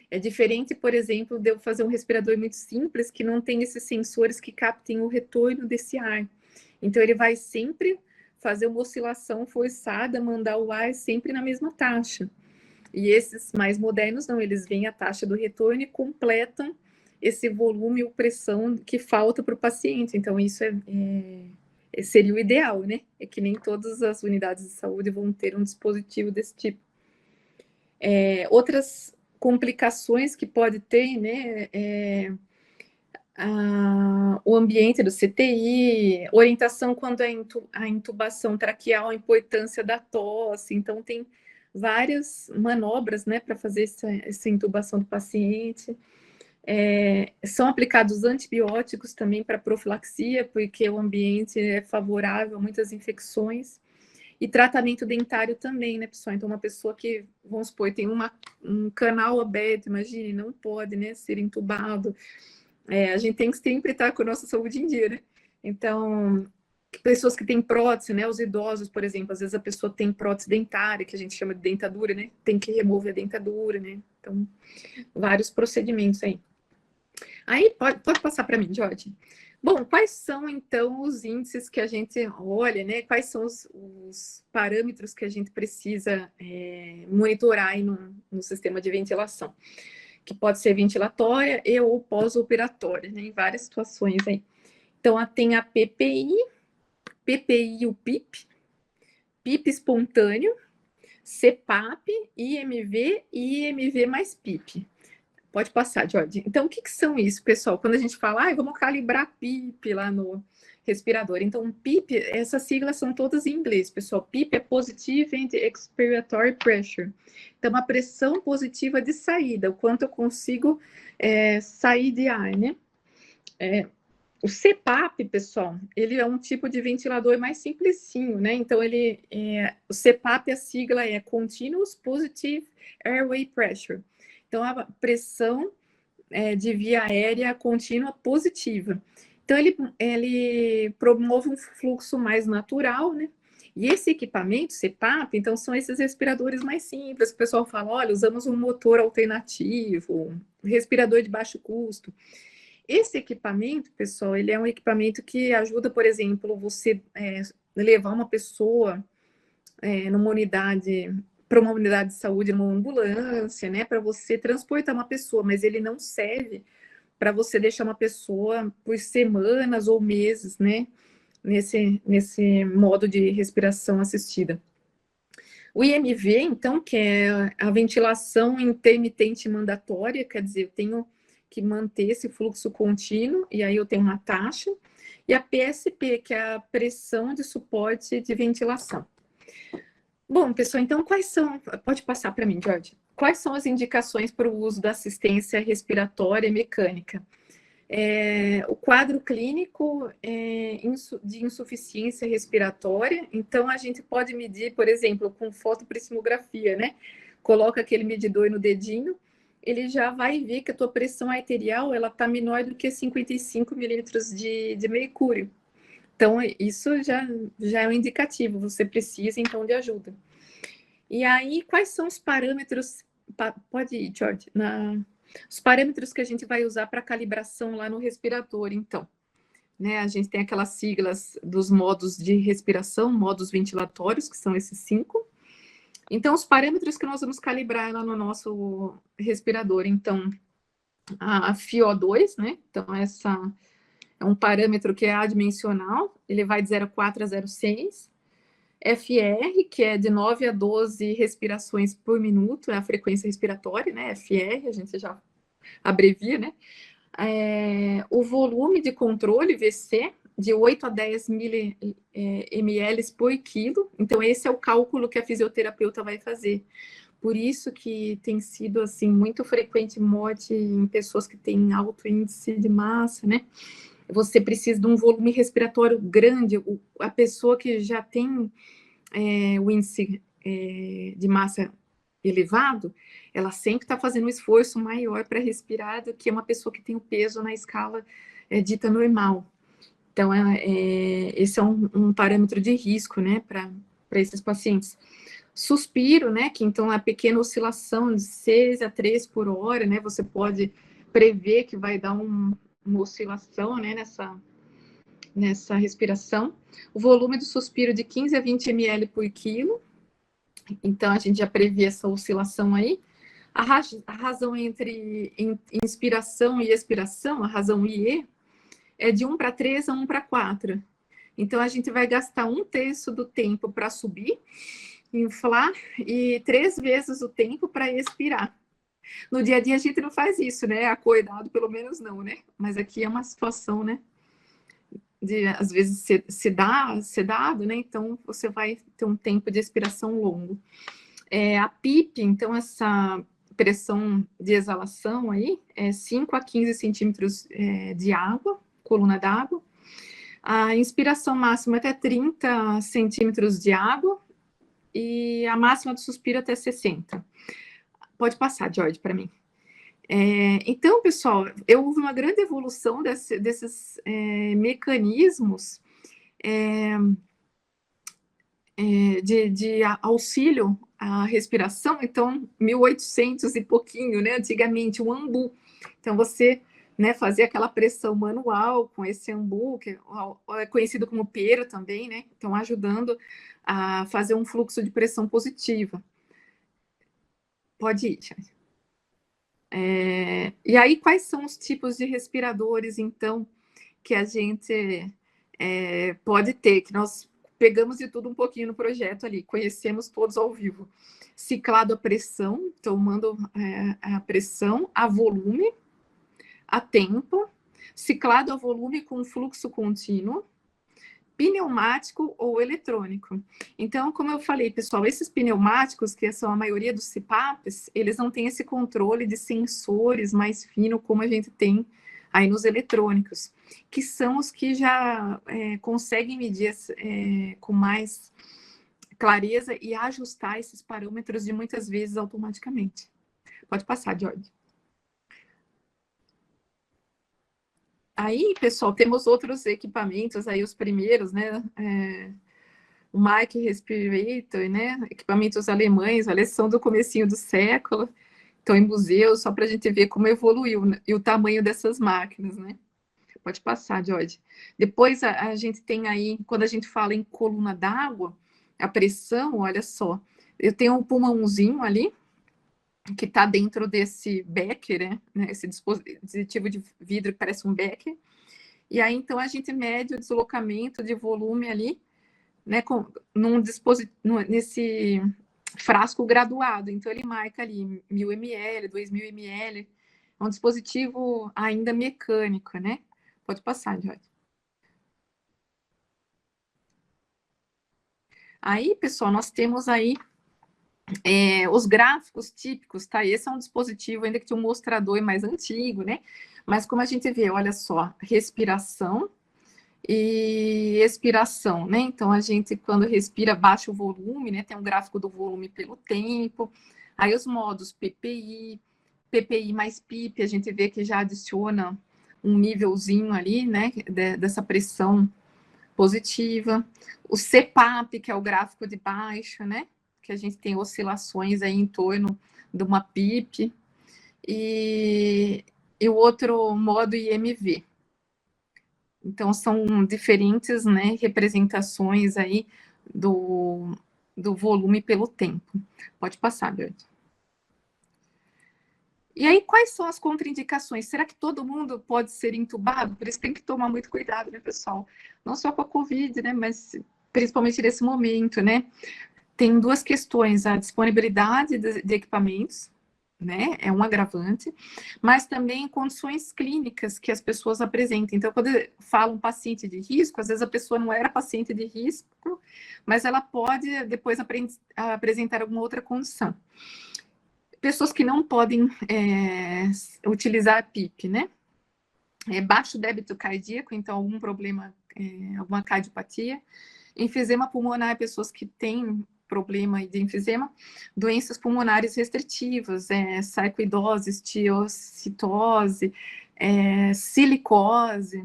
É diferente, por exemplo, de eu fazer um respirador muito simples, que não tem esses sensores que captem o retorno desse ar. Então, ele vai sempre fazer uma oscilação forçada, mandar o ar sempre na mesma taxa. E esses mais modernos, não, eles veem a taxa do retorno e completam esse volume ou pressão que falta para o paciente. Então, isso seria o ideal, né? É que nem todas as unidades de saúde vão ter um dispositivo desse tipo. Outras complicações que pode ter, né? O ambiente do CTI, orientação quando é a intubação traqueal, a importância da tosse. Então, tem várias manobras, né, para fazer essa intubação do paciente. São aplicados antibióticos também para profilaxia, porque o ambiente é favorável a muitas infecções. E tratamento dentário também, né, pessoal? Então, uma pessoa que, vamos supor, tem um canal aberto, imagine, não pode, né, ser entubado. A gente tem que sempre estar com a nossa saúde em dia, né? Então, pessoas que têm prótese, né? Os idosos, por exemplo, às vezes a pessoa tem prótese dentária, que a gente chama de dentadura, né? Tem que remover a dentadura, né? Então, vários procedimentos aí. Aí, pode passar para mim, Jorge. Bom, quais são, então, os índices que a gente olha, né? Quais são os parâmetros que a gente precisa monitorar aí no sistema de ventilação? Que pode ser ventilatória e ou pós-operatória, né? Em várias situações aí. Então, tem a PPI e o PIP, PIP espontâneo, CPAP, IMV e IMV mais PIP. Pode passar, Jorge. Então, o que são isso, pessoal? Quando a gente fala, vamos calibrar PIP lá no respirador. Então, PIP, essas siglas são todas em inglês, pessoal. PIP é Positive and Expiratory Pressure. Então, a pressão positiva de saída, o quanto eu consigo sair de ar, né? O CPAP, pessoal, ele é um tipo de ventilador mais simplesinho, né? Então, o CPAP, a sigla é Continuous Positive Airway Pressure. Então, a pressão de via aérea contínua positiva. Então, ele promove um fluxo mais natural, né? E esse equipamento, CPAP, então são esses respiradores mais simples. O pessoal fala, olha, usamos um motor alternativo, um respirador de baixo custo. Esse equipamento, pessoal, ele é um equipamento que ajuda, por exemplo, você levar uma pessoa numa unidade, para uma unidade de saúde, numa ambulância, né, para você transportar uma pessoa, mas ele não serve para você deixar uma pessoa por semanas ou meses, né, nesse modo de respiração assistida. O IMV, então, que é a ventilação intermitente mandatória, quer dizer, eu tenho que manter esse fluxo contínuo, e aí eu tenho uma taxa, e a PSP, que é a pressão de suporte de ventilação. Bom, pessoal, então quais são, pode passar para mim, Jorge, quais são as indicações para o uso da assistência respiratória mecânica? O quadro clínico de insuficiência respiratória, então a gente pode medir, por exemplo, com fotoprismografia, né? Coloca aquele medidor no dedinho, ele já vai ver que a tua pressão arterial ela está menor do que 55 milímetros de mercúrio. Então, isso já é um indicativo, você precisa, então, de ajuda. E aí, quais são os parâmetros... Pode ir, George, os parâmetros que a gente vai usar para calibração lá no respirador, então. Né, a gente tem aquelas siglas dos modos de respiração, modos ventilatórios, que são esses 5. Então, os parâmetros que nós vamos calibrar lá no nosso respirador, então, a FiO2, né? Então, essa é um parâmetro que é adimensional, ele vai de 0,4 a 0,6. FR, que é de 9 a 12 respirações por minuto, é a frequência respiratória, né? FR, a gente já abrevia, né? O volume de controle, VC, de 8 a 10 ml por quilo. Então, esse é o cálculo que a fisioterapeuta vai fazer. Por isso que tem sido, assim, muito frequente morte em pessoas que têm alto índice de massa, né? Você precisa de um volume respiratório grande. A pessoa que já tem o índice de massa elevado, ela sempre está fazendo um esforço maior para respirar do que uma pessoa que tem o peso na escala dita normal. Então, esse é um parâmetro de risco, né, para esses pacientes. Suspiro, né, que então a pequena oscilação de 6 a 3 por hora, né, você pode prever que vai dar uma oscilação, né, nessa respiração. O volume do suspiro de 15 a 20 ml por quilo. Então, a gente já prevê essa oscilação aí. A razão entre inspiração e expiração, a razão IE, é de 1 para 3 a 1 para 4. Então, a gente vai gastar 1/3 do tempo para subir, inflar, e 3 vezes o tempo para expirar. No dia a dia, a gente não faz isso, né? Acordado, pelo menos não, né? Mas aqui é uma situação, né? Às vezes, sedado, né? Então, você vai ter um tempo de expiração longo. A PIP, então, essa pressão de exalação aí, é 5 a 15 centímetros de água, coluna d'água. A inspiração máxima é até 30 centímetros de água e a máxima do suspiro até 60. Pode passar, George, para mim. Então, pessoal, houve uma grande evolução desses mecanismos de auxílio à respiração. Então, 1800 e pouquinho, né? Antigamente, o ambu. Então, você, né, fazia aquela pressão manual com esse ambu, que é conhecido como pera também, né? Então, ajudando a fazer um fluxo de pressão positiva. Pode ir, Thiago. E aí, quais são os tipos de respiradores, então, que a gente pode ter, que nós pegamos de tudo um pouquinho no projeto ali, conhecemos todos ao vivo. Ciclado a pressão, tomando a pressão, a volume, a tempo, ciclado a volume com fluxo contínuo, pneumático ou eletrônico. Então, como eu falei, pessoal, esses pneumáticos, que são a maioria dos CPAPs, eles não têm esse controle de sensores mais fino como a gente tem aí nos eletrônicos, que são os que já conseguem medir com mais clareza e ajustar esses parâmetros de muitas vezes automaticamente. Pode passar, Jorge. Aí, pessoal, temos outros equipamentos, aí os primeiros, né, o Mike Respirator, né? Equipamentos alemães, olha, são do comecinho do século, estão em museus, só para a gente ver como evoluiu, né? E o tamanho dessas máquinas, né? Pode passar, George. Depois a gente tem aí, quando a gente fala em coluna d'água, a pressão, olha só, eu tenho um pulmãozinho ali, que está dentro desse becker, né? Esse dispositivo de vidro que parece um becker. E aí, então, a gente mede o deslocamento de volume ali, né? Nesse frasco graduado. Então, ele marca ali 1000 ml, 2000 ml. É um dispositivo ainda mecânico, né? Pode passar, Jorge. Aí, pessoal, nós temos aí os gráficos típicos, tá? Esse é um dispositivo ainda que tem um mostrador mais antigo, né? Mas como a gente vê, olha só, respiração e expiração, né? Então, a gente, quando respira, baixa o volume, né? Tem um gráfico do volume pelo tempo. Aí, os modos PPI, PPI mais PIP, a gente vê que já adiciona um nívelzinho ali, né? Dessa pressão positiva. O CPAP, que é o gráfico de baixo, né? Que a gente tem oscilações aí em torno de uma PIP. E o outro modo IMV. Então, são diferentes, né, representações aí do volume pelo tempo. Pode passar, Bert. E aí, quais são as contraindicações? Será que todo mundo pode ser entubado? Por isso tem que tomar muito cuidado, né, pessoal? Não só com a Covid, né, mas principalmente nesse momento, né? Tem duas questões, a disponibilidade de equipamentos, né, é um agravante, mas também condições clínicas que as pessoas apresentam. Então, quando fala um paciente de risco, às vezes a pessoa não era paciente de risco, mas ela pode depois apresentar alguma outra condição. Pessoas que não podem utilizar a PIP, né? Baixo débito cardíaco, então algum problema, alguma cardiopatia. Enfisema pulmonar, pessoas que têm problema de enfisema, doenças pulmonares restritivas, sarcoidose, estiocitose, silicose,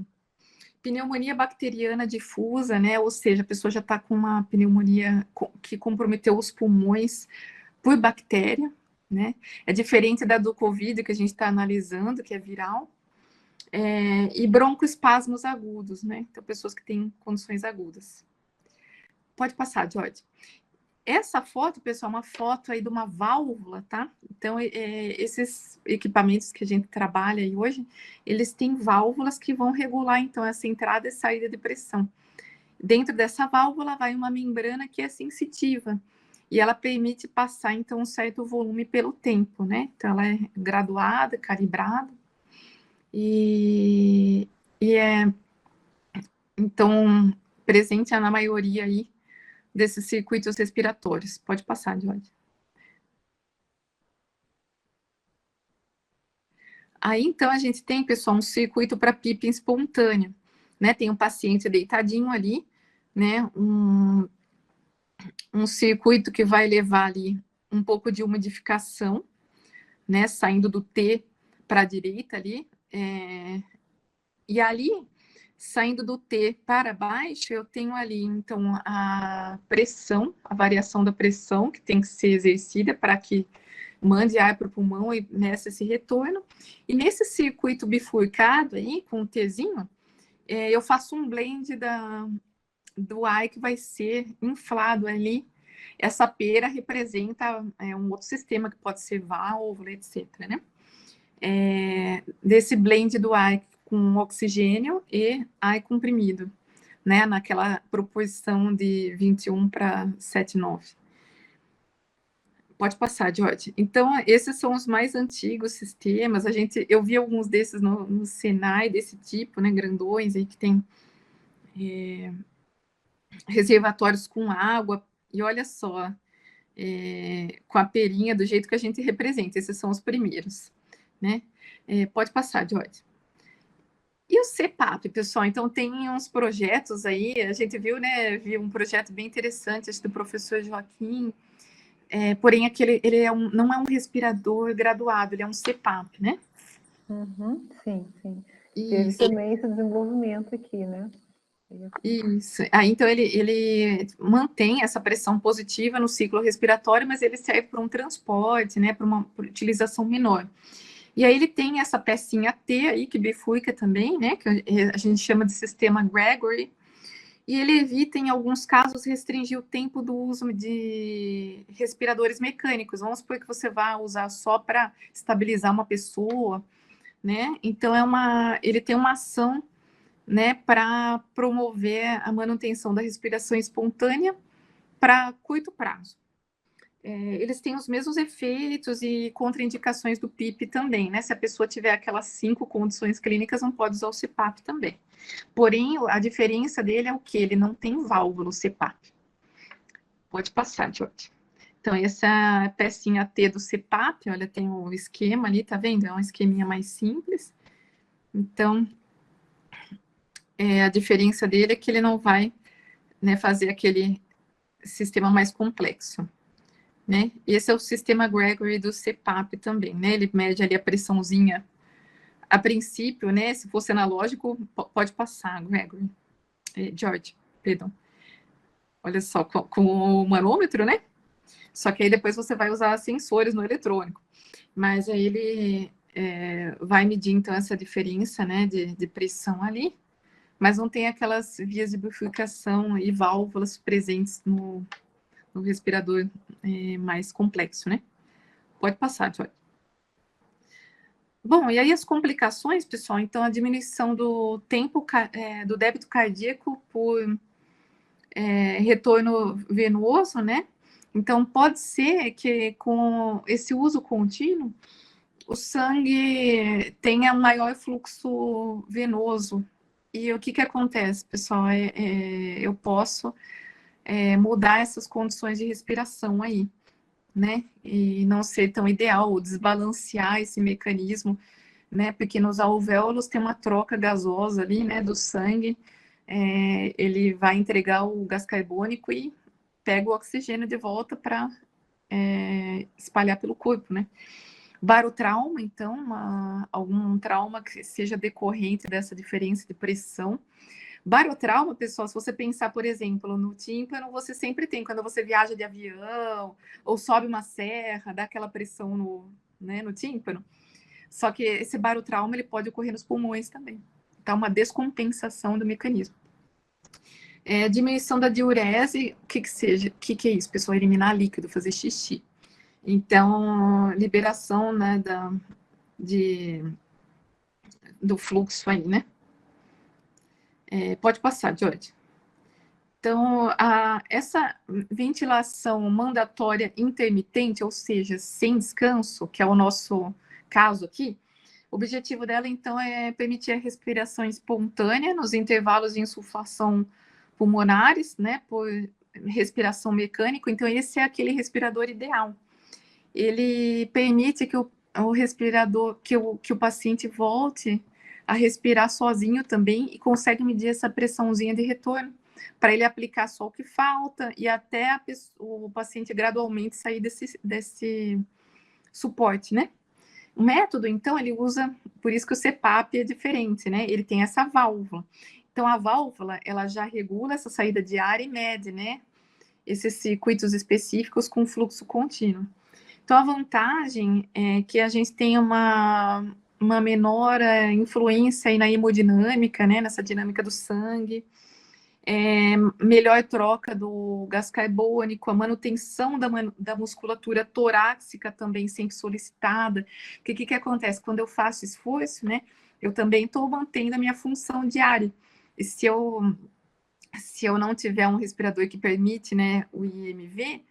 pneumonia bacteriana difusa, né? Ou seja, a pessoa já está com uma pneumonia que comprometeu os pulmões por bactéria, né? É diferente da do Covid que a gente está analisando, que é viral, e broncoespasmos agudos, né? Então, pessoas que têm condições agudas. Pode passar, George. Essa foto, pessoal, é uma foto aí de uma válvula, tá? Então, esses equipamentos que a gente trabalha aí hoje, eles têm válvulas que vão regular, então, essa entrada e saída de pressão. Dentro dessa válvula vai uma membrana que é sensitiva, e ela permite passar, então, um certo volume pelo tempo, né? Então, ela é graduada, calibrada, e então, presente na maioria aí desses circuitos respiratórios. Pode passar, Jorge. Aí, então, a gente tem, pessoal, um circuito para PIP espontânea, né? Tem um paciente deitadinho ali, né? Um circuito que vai levar ali um pouco de umidificação, né? Saindo do T para a direita ali. E ali, saindo do T para baixo, eu tenho ali, então, a pressão, a variação da pressão que tem que ser exercida para que mande ar para o pulmão e nessa esse retorno. E nesse circuito bifurcado aí, com o Tzinho, eu faço um blend do ar que vai ser inflado ali. Essa pera representa um outro sistema que pode ser válvula, etc., né? Desse blend do ar com oxigênio e ar comprimido, né? Naquela proporção de 21 para 7,9. Pode passar, George. Então, esses são os mais antigos sistemas. Eu vi alguns desses no Senai, desse tipo, né? Grandões, aí que tem reservatórios com água. E olha só, com a perinha do jeito que a gente representa. Esses são os primeiros, né? Pode passar, George. E o CPAP, pessoal? Então, tem uns projetos aí, a gente viu, né? Viu um projeto bem interessante, acho, do professor Joaquim, porém, ele não é um respirador graduado, ele é um CPAP, né? Uhum, sim. E Teve também esse desenvolvimento aqui, né? Isso. Então, ele mantém essa pressão positiva no ciclo respiratório, mas ele serve para um transporte, né, para uma utilização menor. E aí ele tem essa pecinha T aí, que bifurca também, né, que a gente chama de sistema Gregory, e ele evita, em alguns casos, restringir o tempo do uso de respiradores mecânicos. Vamos supor que você vá usar só para estabilizar uma pessoa, né? Então, ele tem uma ação, né, para promover a manutenção da respiração espontânea para curto prazo. Eles têm os mesmos efeitos e contraindicações do PIP também, né? Se a pessoa tiver aquelas 5 condições clínicas, não pode usar o CPAP também. Porém, a diferença dele é o que? Ele não tem válvula, o CPAP. Pode passar, Jorge. Então, essa pecinha T do CPAP, olha, tem o esquema ali, tá vendo? É um esqueminha mais simples. Então, a diferença dele é que ele não vai, né, fazer aquele sistema mais complexo, né? Esse é o sistema Gregory do CPAP também, né? Ele mede ali a pressãozinha. A princípio, né, se fosse analógico, pode passar, Gregory. George, perdão. Olha só, com o manômetro, né? Só que aí depois você vai usar sensores no eletrônico. Mas aí ele vai medir, então, essa diferença, né, de pressão ali, mas não tem aquelas vias de bifurcação e válvulas presentes no respirador mais complexo, né? Pode passar, Joy. Bom, e aí as complicações, pessoal, então a diminuição do tempo do débito cardíaco por retorno venoso, né? Então pode ser que com esse uso contínuo, o sangue tenha um maior fluxo venoso. E o que acontece, pessoal? Eu posso mudar essas condições de respiração aí, né? E não ser tão ideal, ou desbalancear esse mecanismo, né? Porque nos alvéolos tem uma troca gasosa ali, né? Do sangue, ele vai entregar o gás carbônico e pega o oxigênio de volta para espalhar pelo corpo, né? Barotrauma, então, algum trauma que seja decorrente dessa diferença de pressão. Barotrauma, pessoal, se você pensar, por exemplo, no tímpano, você sempre tem, quando você viaja de avião, ou sobe uma serra, dá aquela pressão no tímpano. Só que esse barotrauma, ele pode ocorrer nos pulmões também. Então, uma descompensação do mecanismo. Diminuição da diurese, o que é isso, pessoal? Eliminar líquido, fazer xixi. Então, liberação, né, do fluxo aí, né? Pode passar, George. Então, essa ventilação mandatória intermitente, ou seja, sem descanso, que é o nosso caso aqui, o objetivo dela, então, é permitir a respiração espontânea nos intervalos de insuflação pulmonares, né, por respiração mecânica. Então, esse é aquele respirador ideal. Ele permite que o respirador, que o paciente volte a respirar sozinho também e consegue medir essa pressãozinha de retorno para ele aplicar só o que falta e até o paciente gradualmente sair desse suporte, né? O método, então, ele usa, por isso que o CPAP é diferente, né? Ele tem essa válvula. Então, a válvula, ela já regula essa saída de ar e mede, né? Esses circuitos específicos com fluxo contínuo. Então, a vantagem é que a gente tem uma menor influência aí na hemodinâmica, né, nessa dinâmica do sangue, melhor troca do gás carbônico, a manutenção da musculatura torácica também sempre solicitada. Porque o que acontece? Quando eu faço esforço, né, eu também estou mantendo a minha função diária. E se eu não tiver um respirador que permite, né, o IMV,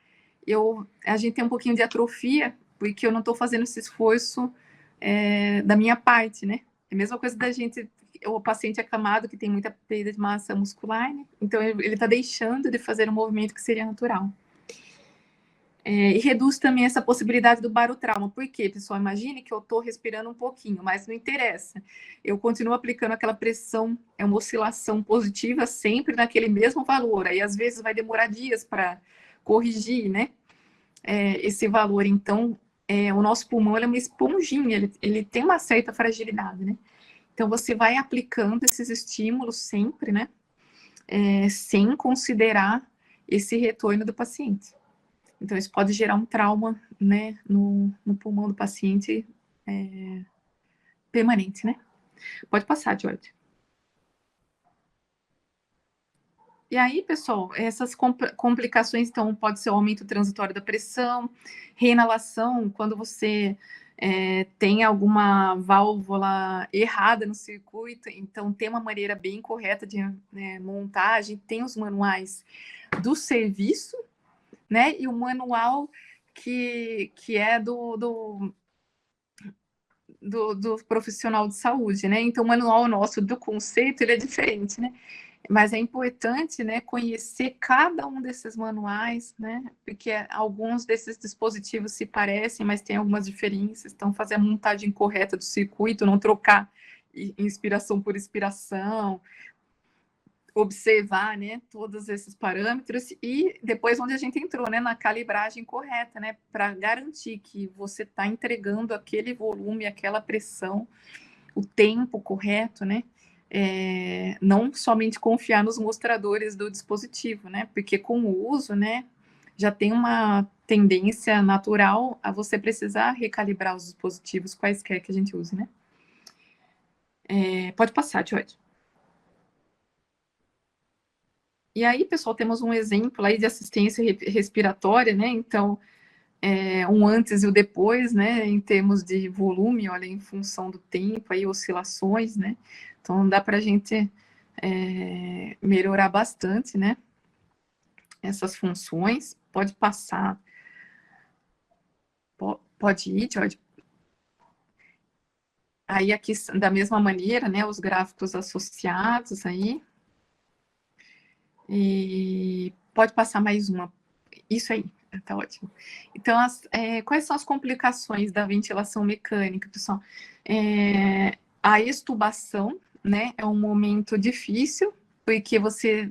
a gente tem um pouquinho de atrofia, porque eu não estou fazendo esse esforço da minha parte, né? É a mesma coisa da gente, o paciente acamado que tem muita perda de massa muscular, né? Então ele está deixando de fazer um movimento que seria natural. E reduz também essa possibilidade do barotrauma. Por quê, pessoal? Imagine que eu estou respirando um pouquinho, mas não interessa. Eu continuo aplicando aquela pressão, é uma oscilação positiva sempre naquele mesmo valor. Aí às vezes vai demorar dias para corrigir, né, esse valor. Então, o nosso pulmão é uma esponjinha, ele tem uma certa fragilidade, né? Então, você vai aplicando esses estímulos sempre, né? sem considerar esse retorno do paciente. Então, isso pode gerar um trauma, né, no pulmão do paciente permanente, né? Pode passar, George. E aí, pessoal, essas complicações, então, pode ser o aumento transitório da pressão, reinalação, quando você tem alguma válvula errada no circuito, então tem uma maneira bem correta de montagem, tem os manuais do serviço, né, e o manual que é do profissional de saúde, né, então o manual nosso do conceito, ele é diferente, né, mas é importante, né, conhecer cada um desses manuais, né, porque alguns desses dispositivos se parecem, mas tem algumas diferenças, então fazer a montagem correta do circuito, não trocar inspiração por expiração, observar, né, todos esses parâmetros e depois onde a gente entrou, né, na calibragem correta, né, para garantir que você está entregando aquele volume, aquela pressão, o tempo correto, né, não somente confiar nos mostradores do dispositivo, né, porque com o uso, né, já tem uma tendência natural a você precisar recalibrar os dispositivos quaisquer que a gente use, né. Pode passar, George. E aí, pessoal, temos um exemplo aí de assistência respiratória, né? Então, um antes e o depois, né? Em termos de volume, olha, em função do tempo, aí oscilações, né? Então, dá para a gente melhorar bastante, né? Essas funções. Pode passar. Pode ir, George. Aí, aqui, da mesma maneira, né? Os gráficos associados aí. E pode passar mais uma. Isso aí, tá ótimo. Então, quais são as complicações da ventilação mecânica, pessoal? A extubação, né, é um momento difícil, porque você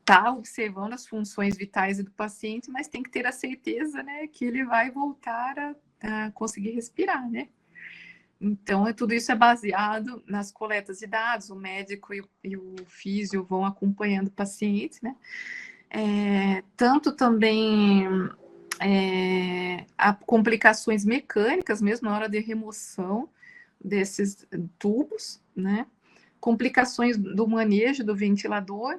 está observando as funções vitais do paciente, mas tem que ter a certeza, né, que ele vai voltar a conseguir respirar, né? Então, tudo isso é baseado nas coletas de dados, o médico e o físio vão acompanhando o paciente, né? Tanto também há complicações mecânicas, mesmo na hora de remoção desses tubos, né? Complicações do manejo do ventilador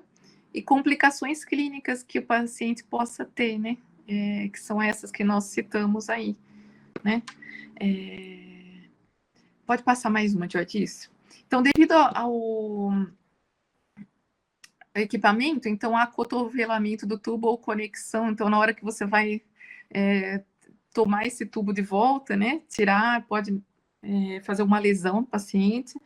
e complicações clínicas que o paciente possa ter, né? Que são essas que nós citamos aí, né? Pode passar mais uma, George, isso. Então, devido ao equipamento, então há cotovelamento do tubo ou conexão, então na hora que você vai tomar esse tubo de volta, né, tirar, pode fazer uma lesão no paciente,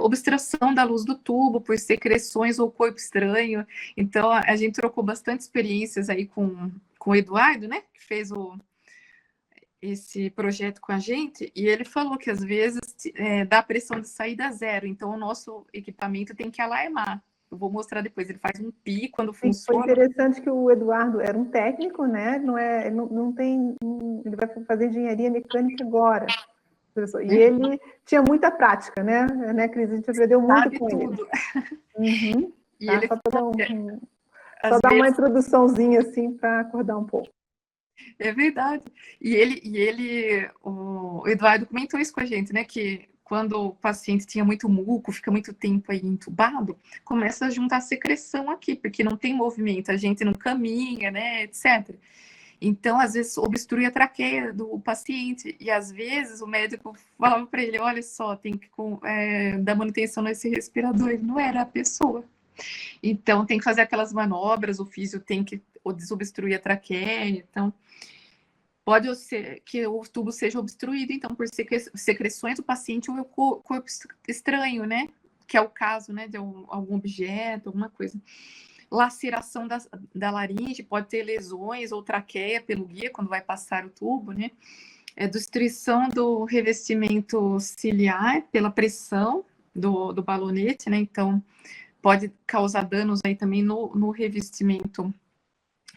obstrução da luz do tubo por secreções ou corpo estranho, então a gente trocou bastante experiências aí com o Eduardo, né, que fez esse projeto com a gente, e ele falou que às vezes dá pressão de saída zero, então o nosso equipamento tem que alarmar. Eu vou mostrar depois, ele faz um pi quando funciona. Foi interessante que o Eduardo era um técnico, né? Não tem, ele vai fazer engenharia mecânica agora. E ele tinha muita prática, né, Cris? A gente aprendeu muito com tudo. Ele. Uhum. E tá? ele só dar uma introduçãozinha assim para acordar um pouco. É verdade. O Eduardo comentou isso com a gente, né? Que quando o paciente tinha muito muco, fica muito tempo aí entubado, começa a juntar secreção aqui, porque não tem movimento, a gente não caminha, né, etc. Então, às vezes, obstrui a traqueia do paciente, e às vezes o médico falava para ele, olha só, tem que dar manutenção nesse respirador, ele não era a pessoa. Então, tem que fazer aquelas manobras, o físio tem que desobstruir a traqueia, então pode ser que o tubo seja obstruído, então, por secreções do paciente ou corpo estranho, né? Que é o caso, né, de algum objeto, alguma coisa. Laceração da laringe, pode ter lesões ou traqueia pelo guia, quando vai passar o tubo, né? Destruição do revestimento ciliar pela pressão do balonete, né? Então, pode causar danos aí também no revestimento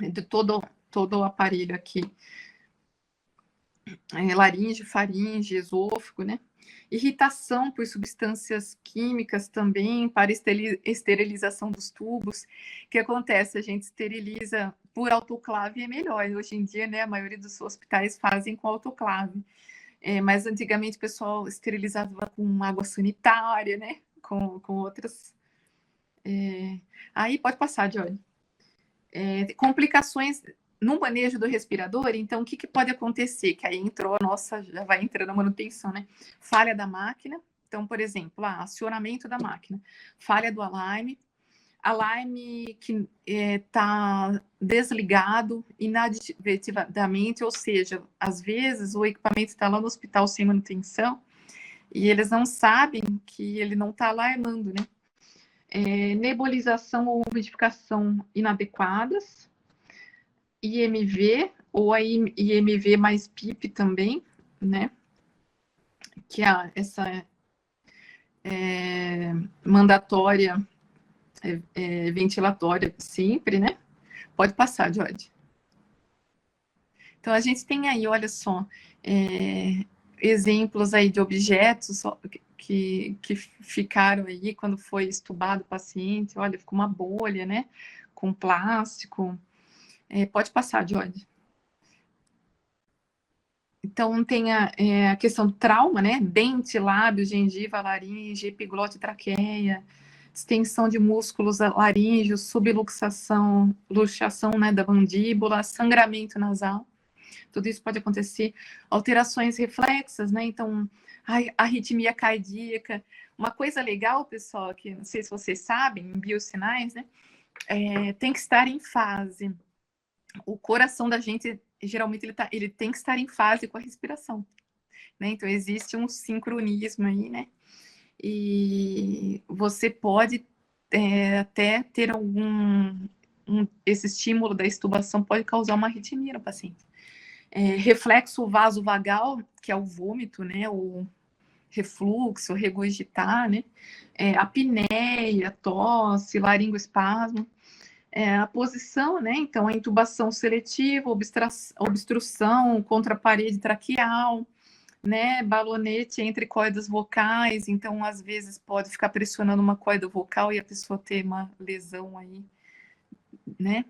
de todo o aparelho aqui. laríngeo, faringe, esôfago, né? Irritação por substâncias químicas também, para esterilização dos tubos. O que acontece? A gente esteriliza por autoclave, é melhor. Hoje em dia, né, a maioria dos hospitais fazem com autoclave. Mas antigamente o pessoal esterilizava com água sanitária, né? Com outras. Aí pode passar, Johnny. Complicações no manejo do respirador, então o que pode acontecer? Que aí entrou a nossa, já vai entrando a manutenção, né? Falha da máquina, então, por exemplo, acionamento da máquina, falha do alarme que está desligado inadvertidamente, ou seja, às vezes o equipamento está lá no hospital sem manutenção e eles não sabem que ele não está alarmando, né? Nebulização ou umidificação inadequadas, IMV ou a IMV mais PIP também, né? Que essa mandatória ventilatória sempre, né? Pode passar, Jorge. Então, a gente tem aí, olha só, exemplos aí de objetos que ficaram aí quando foi estubado o paciente. Olha, ficou uma bolha, né? Com plástico. Pode passar, Jorge. Então, tem a questão do trauma, né? Dente, lábio, gengiva, laringe, epiglote, traqueia, extensão de músculos laríngeos, subluxação, luxação, né, da mandíbula, sangramento nasal. Tudo isso pode acontecer. Alterações reflexas, né? Então, arritmia cardíaca. Uma coisa legal, pessoal, que não sei se vocês sabem, em biosinais, né? Tem que estar em fase. O coração da gente, geralmente, ele tem que estar em fase com a respiração, né? Então, existe um sincronismo aí, né? E você pode até ter esse estímulo da extubação pode causar uma arritmia no paciente. Reflexo vasovagal, que é o vômito, né? O refluxo, regurgitar, né? Apneia, tosse, laringoespasmo. A posição, né? Então, a intubação seletiva, obstrução contra a parede traqueal, né? Balonete entre cordas vocais, então, às vezes, pode ficar pressionando uma corda vocal e a pessoa ter uma lesão aí, né?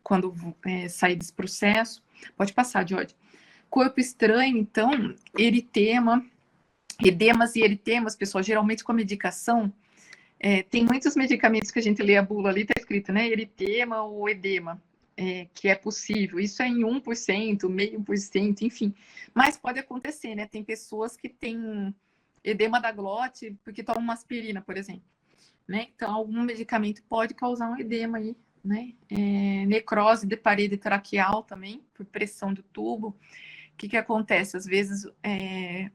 Quando sair desse processo. Pode passar, Jorge. Corpo estranho, então, eritema, edemas e eritemas, pessoal, geralmente com a medicação, tem muitos medicamentos que a gente lê a bula ali, tá escrito, né? Eritema ou edema, que é possível. Isso é em 1%, 0,5%, enfim. Mas pode acontecer, né? Tem pessoas que têm edema da glote porque tomam uma aspirina, por exemplo. Né? Então, algum medicamento pode causar um edema aí, né? Necrose de parede traqueal também, por pressão do tubo. O que acontece? Às vezes,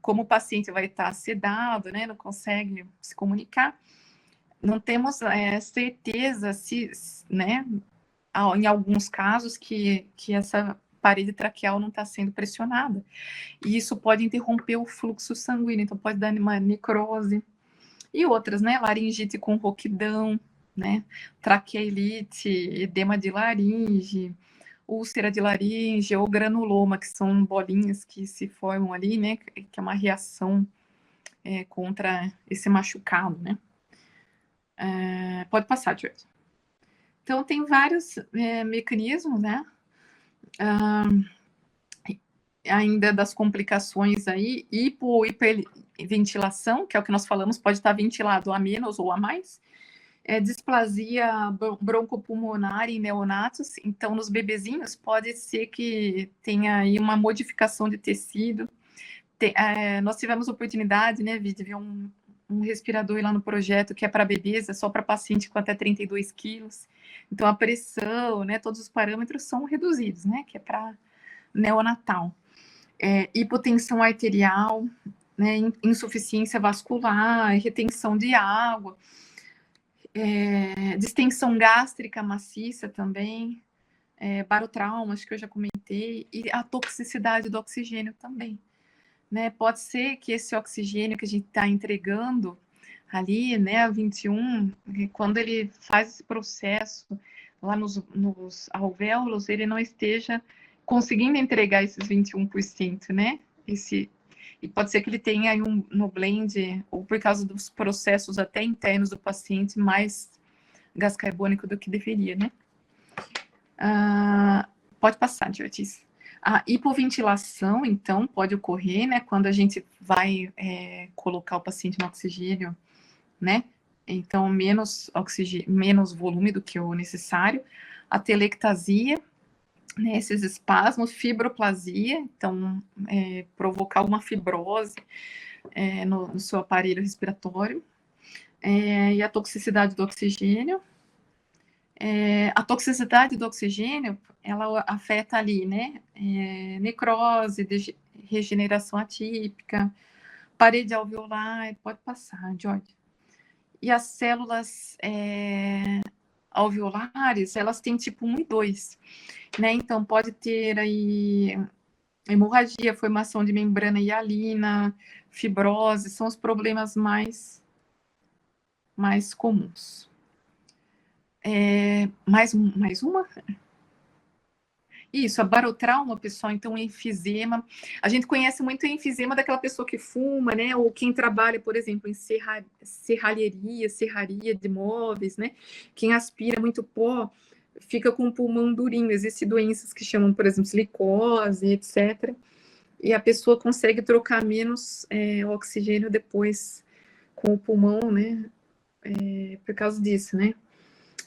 como o paciente vai estar sedado, né? Não consegue se comunicar, não temos certeza se, né? Em alguns casos que essa parede traqueal não está sendo pressionada. E isso pode interromper o fluxo sanguíneo, então pode dar uma necrose. E outras, né? Laringite com rouquidão, né? Traqueilite, edema de laringe, úlcera de laringe ou granuloma, que são bolinhas que se formam ali, né? Que é uma reação contra esse machucado, né? Pode passar, George. Então, tem vários mecanismos, né? Ainda das complicações aí, hiperventilação, que é o que nós falamos, pode estar ventilado a menos ou a mais. Displasia broncopulmonar em neonatos, então nos bebezinhos pode ser que tenha aí uma modificação de tecido. Nós tivemos oportunidade, né, de ver um respirador lá no projeto que é para bebês, é só para paciente com até 32 quilos. Então a pressão, né, todos os parâmetros são reduzidos, né, que é para neonatal. Hipotensão arterial, né, insuficiência vascular, retenção de água, distensão gástrica maciça também, barotraumas, que eu já comentei, e a toxicidade do oxigênio também. Né? Pode ser que esse oxigênio que a gente está entregando ali, né, a 21, quando ele faz esse processo lá nos alvéolos, ele não esteja conseguindo entregar esses 21%, né? E pode ser que ele tenha aí no blend, ou por causa dos processos até internos do paciente, mais gás carbônico do que deveria, né? Pode passar, Ortiz. A hipoventilação, então, pode ocorrer, né? Quando a gente vai colocar o paciente no oxigênio, né? Então, menos oxigênio, menos volume do que o necessário. A telectasia, né, esses espasmos, fibroplasia, então, provocar uma fibrose no seu aparelho respiratório, e a toxicidade do oxigênio. A toxicidade do oxigênio, ela afeta ali, né, necrose, regeneração atípica, parede alveolar, pode passar, Jorge. E as células alveolares, elas têm tipo 1 e 2, né? Então, pode ter aí hemorragia, formação de membrana hialina, fibrose, são os problemas mais comuns. Mais uma? Isso, a barotrauma, pessoal, então enfisema. A gente conhece muito o enfisema daquela pessoa que fuma, né? Ou quem trabalha, por exemplo, em serraria de móveis, né? Quem aspira muito pó fica com o pulmão durinho. Existem doenças que chamam, por exemplo, silicose, etc. E a pessoa consegue trocar menos oxigênio depois com o pulmão, né? Por causa disso, né?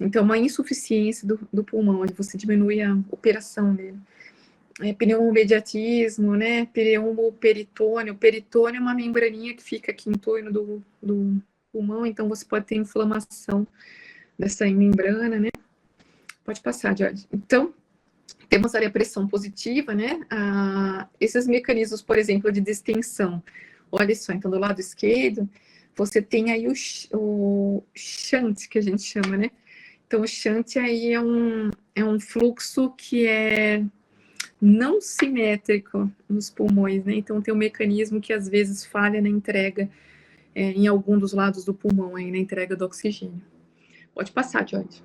Então, uma insuficiência do pulmão, onde você diminui a operação dele. Pneumomediatismo, né? Pneumoperitônio. O peritônio é uma membraninha que fica aqui em torno do pulmão, então você pode ter inflamação dessa membrana, né? Pode passar, Jorge. Então, temos ali a pressão positiva, né? Esses mecanismos, por exemplo, de distensão. Olha só, então, do lado esquerdo, você tem aí o shunt, que a gente chama, né? Então, o shunt aí é um fluxo que é não simétrico nos pulmões, né? Então, tem um mecanismo que, às vezes, falha na entrega em algum dos lados do pulmão, aí, na entrega do oxigênio. Pode passar, Jorge.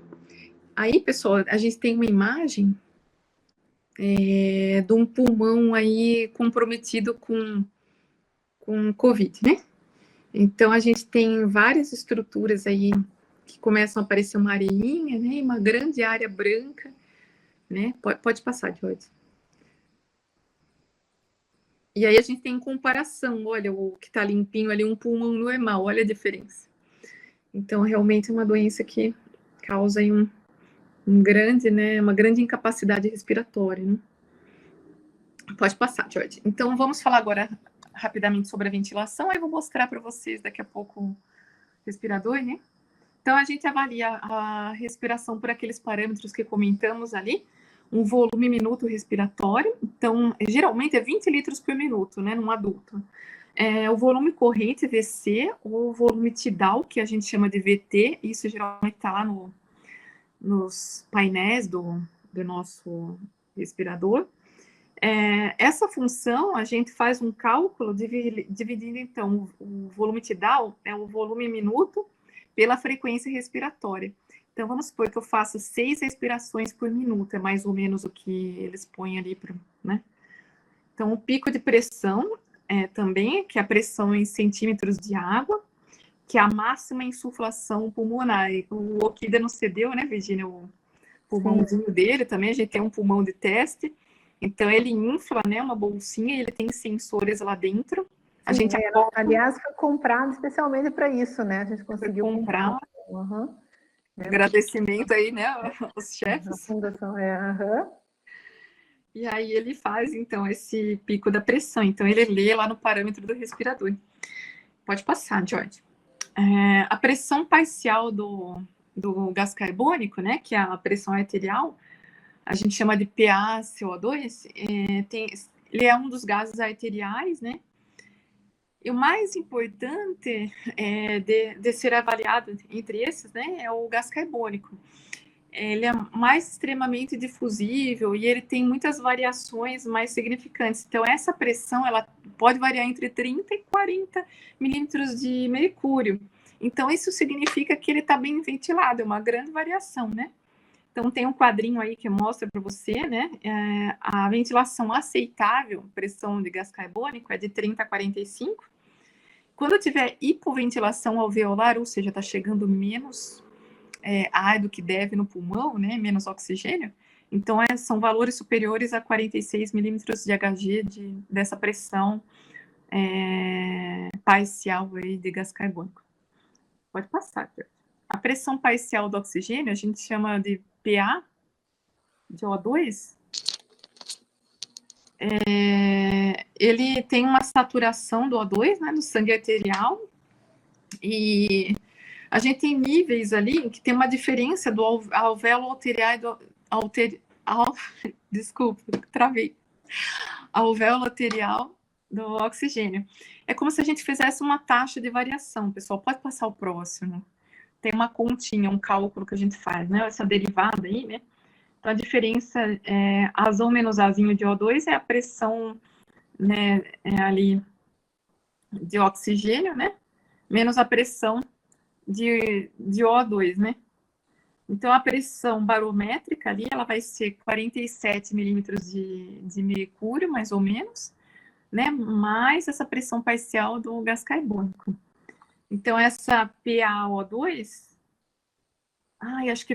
Aí, pessoal, a gente tem uma imagem de um pulmão aí comprometido com Covid, né? Então, a gente tem várias estruturas aí que começam a aparecer uma areinha, né, uma grande área branca, né, pode passar, Jorge. E aí a gente tem comparação, olha, o que está limpinho ali, um pulmão normal, olha a diferença. Então, realmente é uma doença que causa aí uma grande incapacidade respiratória, né. Pode passar, Jorge. Então, vamos falar agora rapidamente sobre a ventilação, aí eu vou mostrar para vocês daqui a pouco o respirador, né. Então, a gente avalia a respiração por aqueles parâmetros que comentamos ali, um volume minuto respiratório, então, geralmente é 20 litros por minuto, né, num adulto. O volume corrente, VC, ou o volume tidal, que a gente chama de VT, isso geralmente está lá nos painéis do nosso respirador. Essa função, a gente faz um cálculo dividindo, então, o volume tidal é o volume minuto pela frequência respiratória. Então, vamos supor que eu faço 6 respirações por minuto, é mais ou menos o que eles põem ali, né? Então, o pico de pressão também, que é a pressão em centímetros de água, que é a máxima insuflação pulmonar. O Okida não cedeu, né, Virginia, o pulmãozinho dele também, a gente tem um pulmão de teste, então ele infla, né, uma bolsinha, e ele tem sensores lá dentro. A gente aliás, foi comprado especialmente para isso, né? A gente conseguiu comprar. Uhum. Agradecimento aí, né, aos chefes. A fundação, E aí ele faz, então, esse pico da pressão. Então, ele lê lá no parâmetro do respirador. Pode passar, Jorge. A pressão parcial do gás carbônico, né, que é a pressão arterial, a gente chama de PaCO2, ele é um dos gases arteriais, né? E o mais importante de ser avaliado entre esses, né, é o gás carbônico. Ele é mais extremamente difusível e ele tem muitas variações mais significantes. Então, essa pressão ela pode variar entre 30 e 40 milímetros de mercúrio. Então, isso significa que ele está bem ventilado, é uma grande variação, né? Então, tem um quadrinho aí que mostra para você, né? A ventilação aceitável, pressão de gás carbônico, é de 30 a 45. Quando tiver hipoventilação alveolar, ou seja, está chegando menos ar do que deve no pulmão, né? Menos oxigênio. Então, são valores superiores a 46 milímetros de Hg dessa pressão parcial aí de gás carbônico. Pode passar, Pedro. A pressão parcial do oxigênio, a gente chama de PA, de O2, ele tem uma saturação do O2, né, no sangue arterial, e a gente tem níveis ali que tem uma diferença do alvéolo arterial, desculpa, travei, alvéolo arterial do oxigênio. É como se a gente fizesse uma taxa de variação, pessoal. Pode passar o próximo. Tem uma continha, um cálculo que a gente faz, né? Essa derivada aí, né? Então, a diferença Azão menos Azinho de O2 é a pressão, né, ali de oxigênio, né? Menos a pressão de O2, né? Então, a pressão barométrica ali, ela vai ser 47 milímetros de mercúrio, mais ou menos, né? Mais essa pressão parcial do gás carbônico. Então, essa PaO2, acho que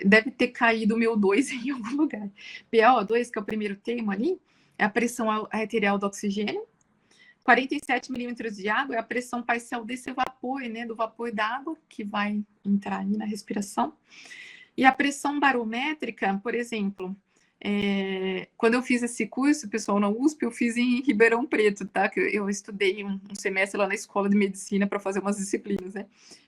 deve ter caído o meu 2 em algum lugar. PaO2, que é o primeiro termo ali, é a pressão arterial do oxigênio. 47 milímetros de água é a pressão parcial desse vapor, né, do vapor d'água que vai entrar ali na respiração. E a pressão barométrica, por exemplo, quando eu fiz esse curso, pessoal, na USP, eu fiz em Ribeirão Preto, tá? Que eu estudei um semestre lá na escola de medicina para fazer umas disciplinas, né?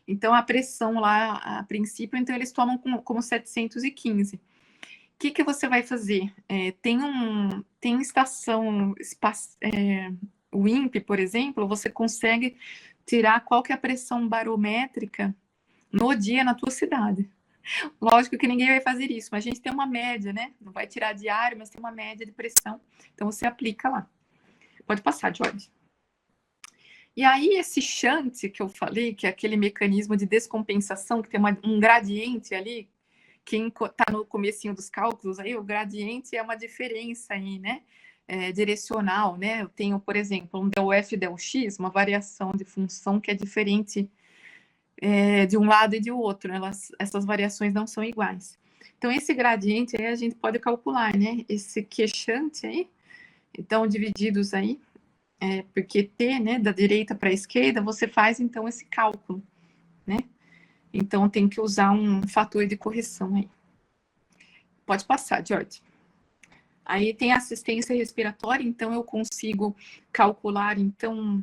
Então, a pressão lá, a princípio, então eles tomam como 715. O que você vai fazer? Tem estação, o INPE, por exemplo, você consegue tirar qual que é a pressão barométrica no dia na tua cidade. Lógico que ninguém vai fazer isso, mas a gente tem uma média, né? Não vai tirar diário, mas tem uma média de pressão. Então, você aplica lá. Pode passar, Jorge. E aí, esse shunt que eu falei, que é aquele mecanismo de descompensação, que tem um gradiente ali, quem está no comecinho dos cálculos aí, o gradiente é uma diferença aí, né? Direcional, né? Eu tenho, por exemplo, um del F del X, uma variação de função que é diferente de um lado e de outro, essas variações não são iguais. Então, esse gradiente aí a gente pode calcular, né? Esse queixante aí, então, divididos aí, porque T, né, da direita para a esquerda, você faz, então, esse cálculo, né? Então, tem que usar um fator de correção aí. Pode passar, George. Aí tem assistência respiratória, então eu consigo calcular, então,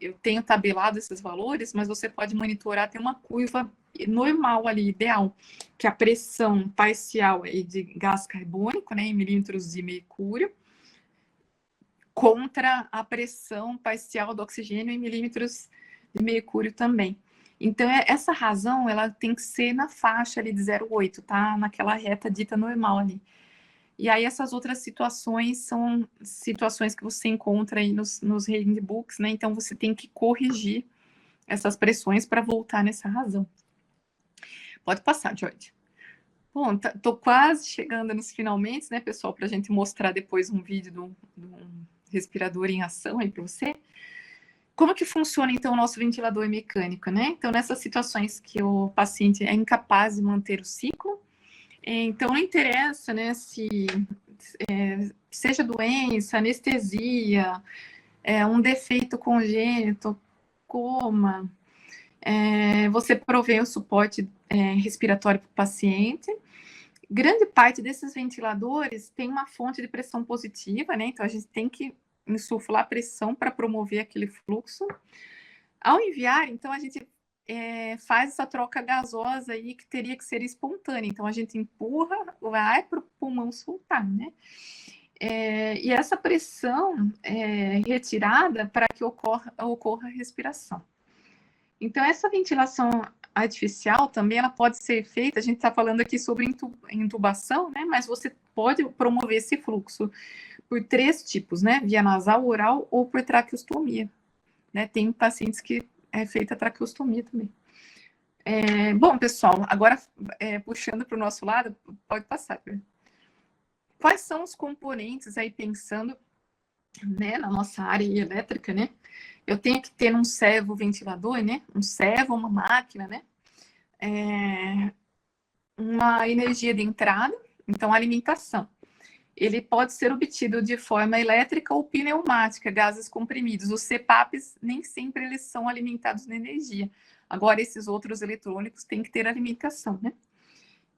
eu tenho tabelado esses valores, mas você pode monitorar, tem uma curva normal ali, ideal, que a pressão parcial é de gás carbônico, né, em milímetros de mercúrio, contra a pressão parcial do oxigênio em milímetros de mercúrio também. Então, essa razão, ela tem que ser na faixa ali de 0,8, tá? Naquela reta dita normal ali. E aí, essas outras situações são situações que você encontra aí nos handbooks, né? Então, você tem que corrigir essas pressões para voltar nessa razão. Pode passar, George. Bom, tô quase chegando nos finalmente, né, pessoal? Para a gente mostrar depois um vídeo do respirador em ação aí para você. Como que funciona, então, o nosso ventilador mecânico, né? Então, nessas situações que o paciente é incapaz de manter o ciclo, então, não interessa, né, se seja doença, anestesia, um defeito congênito, coma, você provê o suporte respiratório para o paciente. Grande parte desses ventiladores tem uma fonte de pressão positiva, né? Então, a gente tem que insuflar pressão para promover aquele fluxo. Ao enviar, então, a gente faz essa troca gasosa aí que teria que ser espontânea. Então, a gente empurra o ar para o pulmão soltar, né? E essa pressão é retirada para que ocorra a respiração. Então, essa ventilação artificial também ela pode ser feita, a gente está falando aqui sobre intubação, né? Mas você pode promover esse fluxo por 3 tipos, né? Via nasal, oral ou por traqueostomia, né? Tem pacientes que é feita traqueostomia também. Bom, pessoal, agora puxando para o nosso lado, pode passar. Quais são os componentes aí, pensando, né, na nossa área elétrica, né? Eu tenho que ter um servo-ventilador, né? Um servo, uma máquina, né? Uma energia de entrada, então alimentação. Ele pode ser obtido de forma elétrica ou pneumática, gases comprimidos. Os CPAPs nem sempre eles são alimentados na energia. Agora, esses outros eletrônicos têm que ter alimentação, né?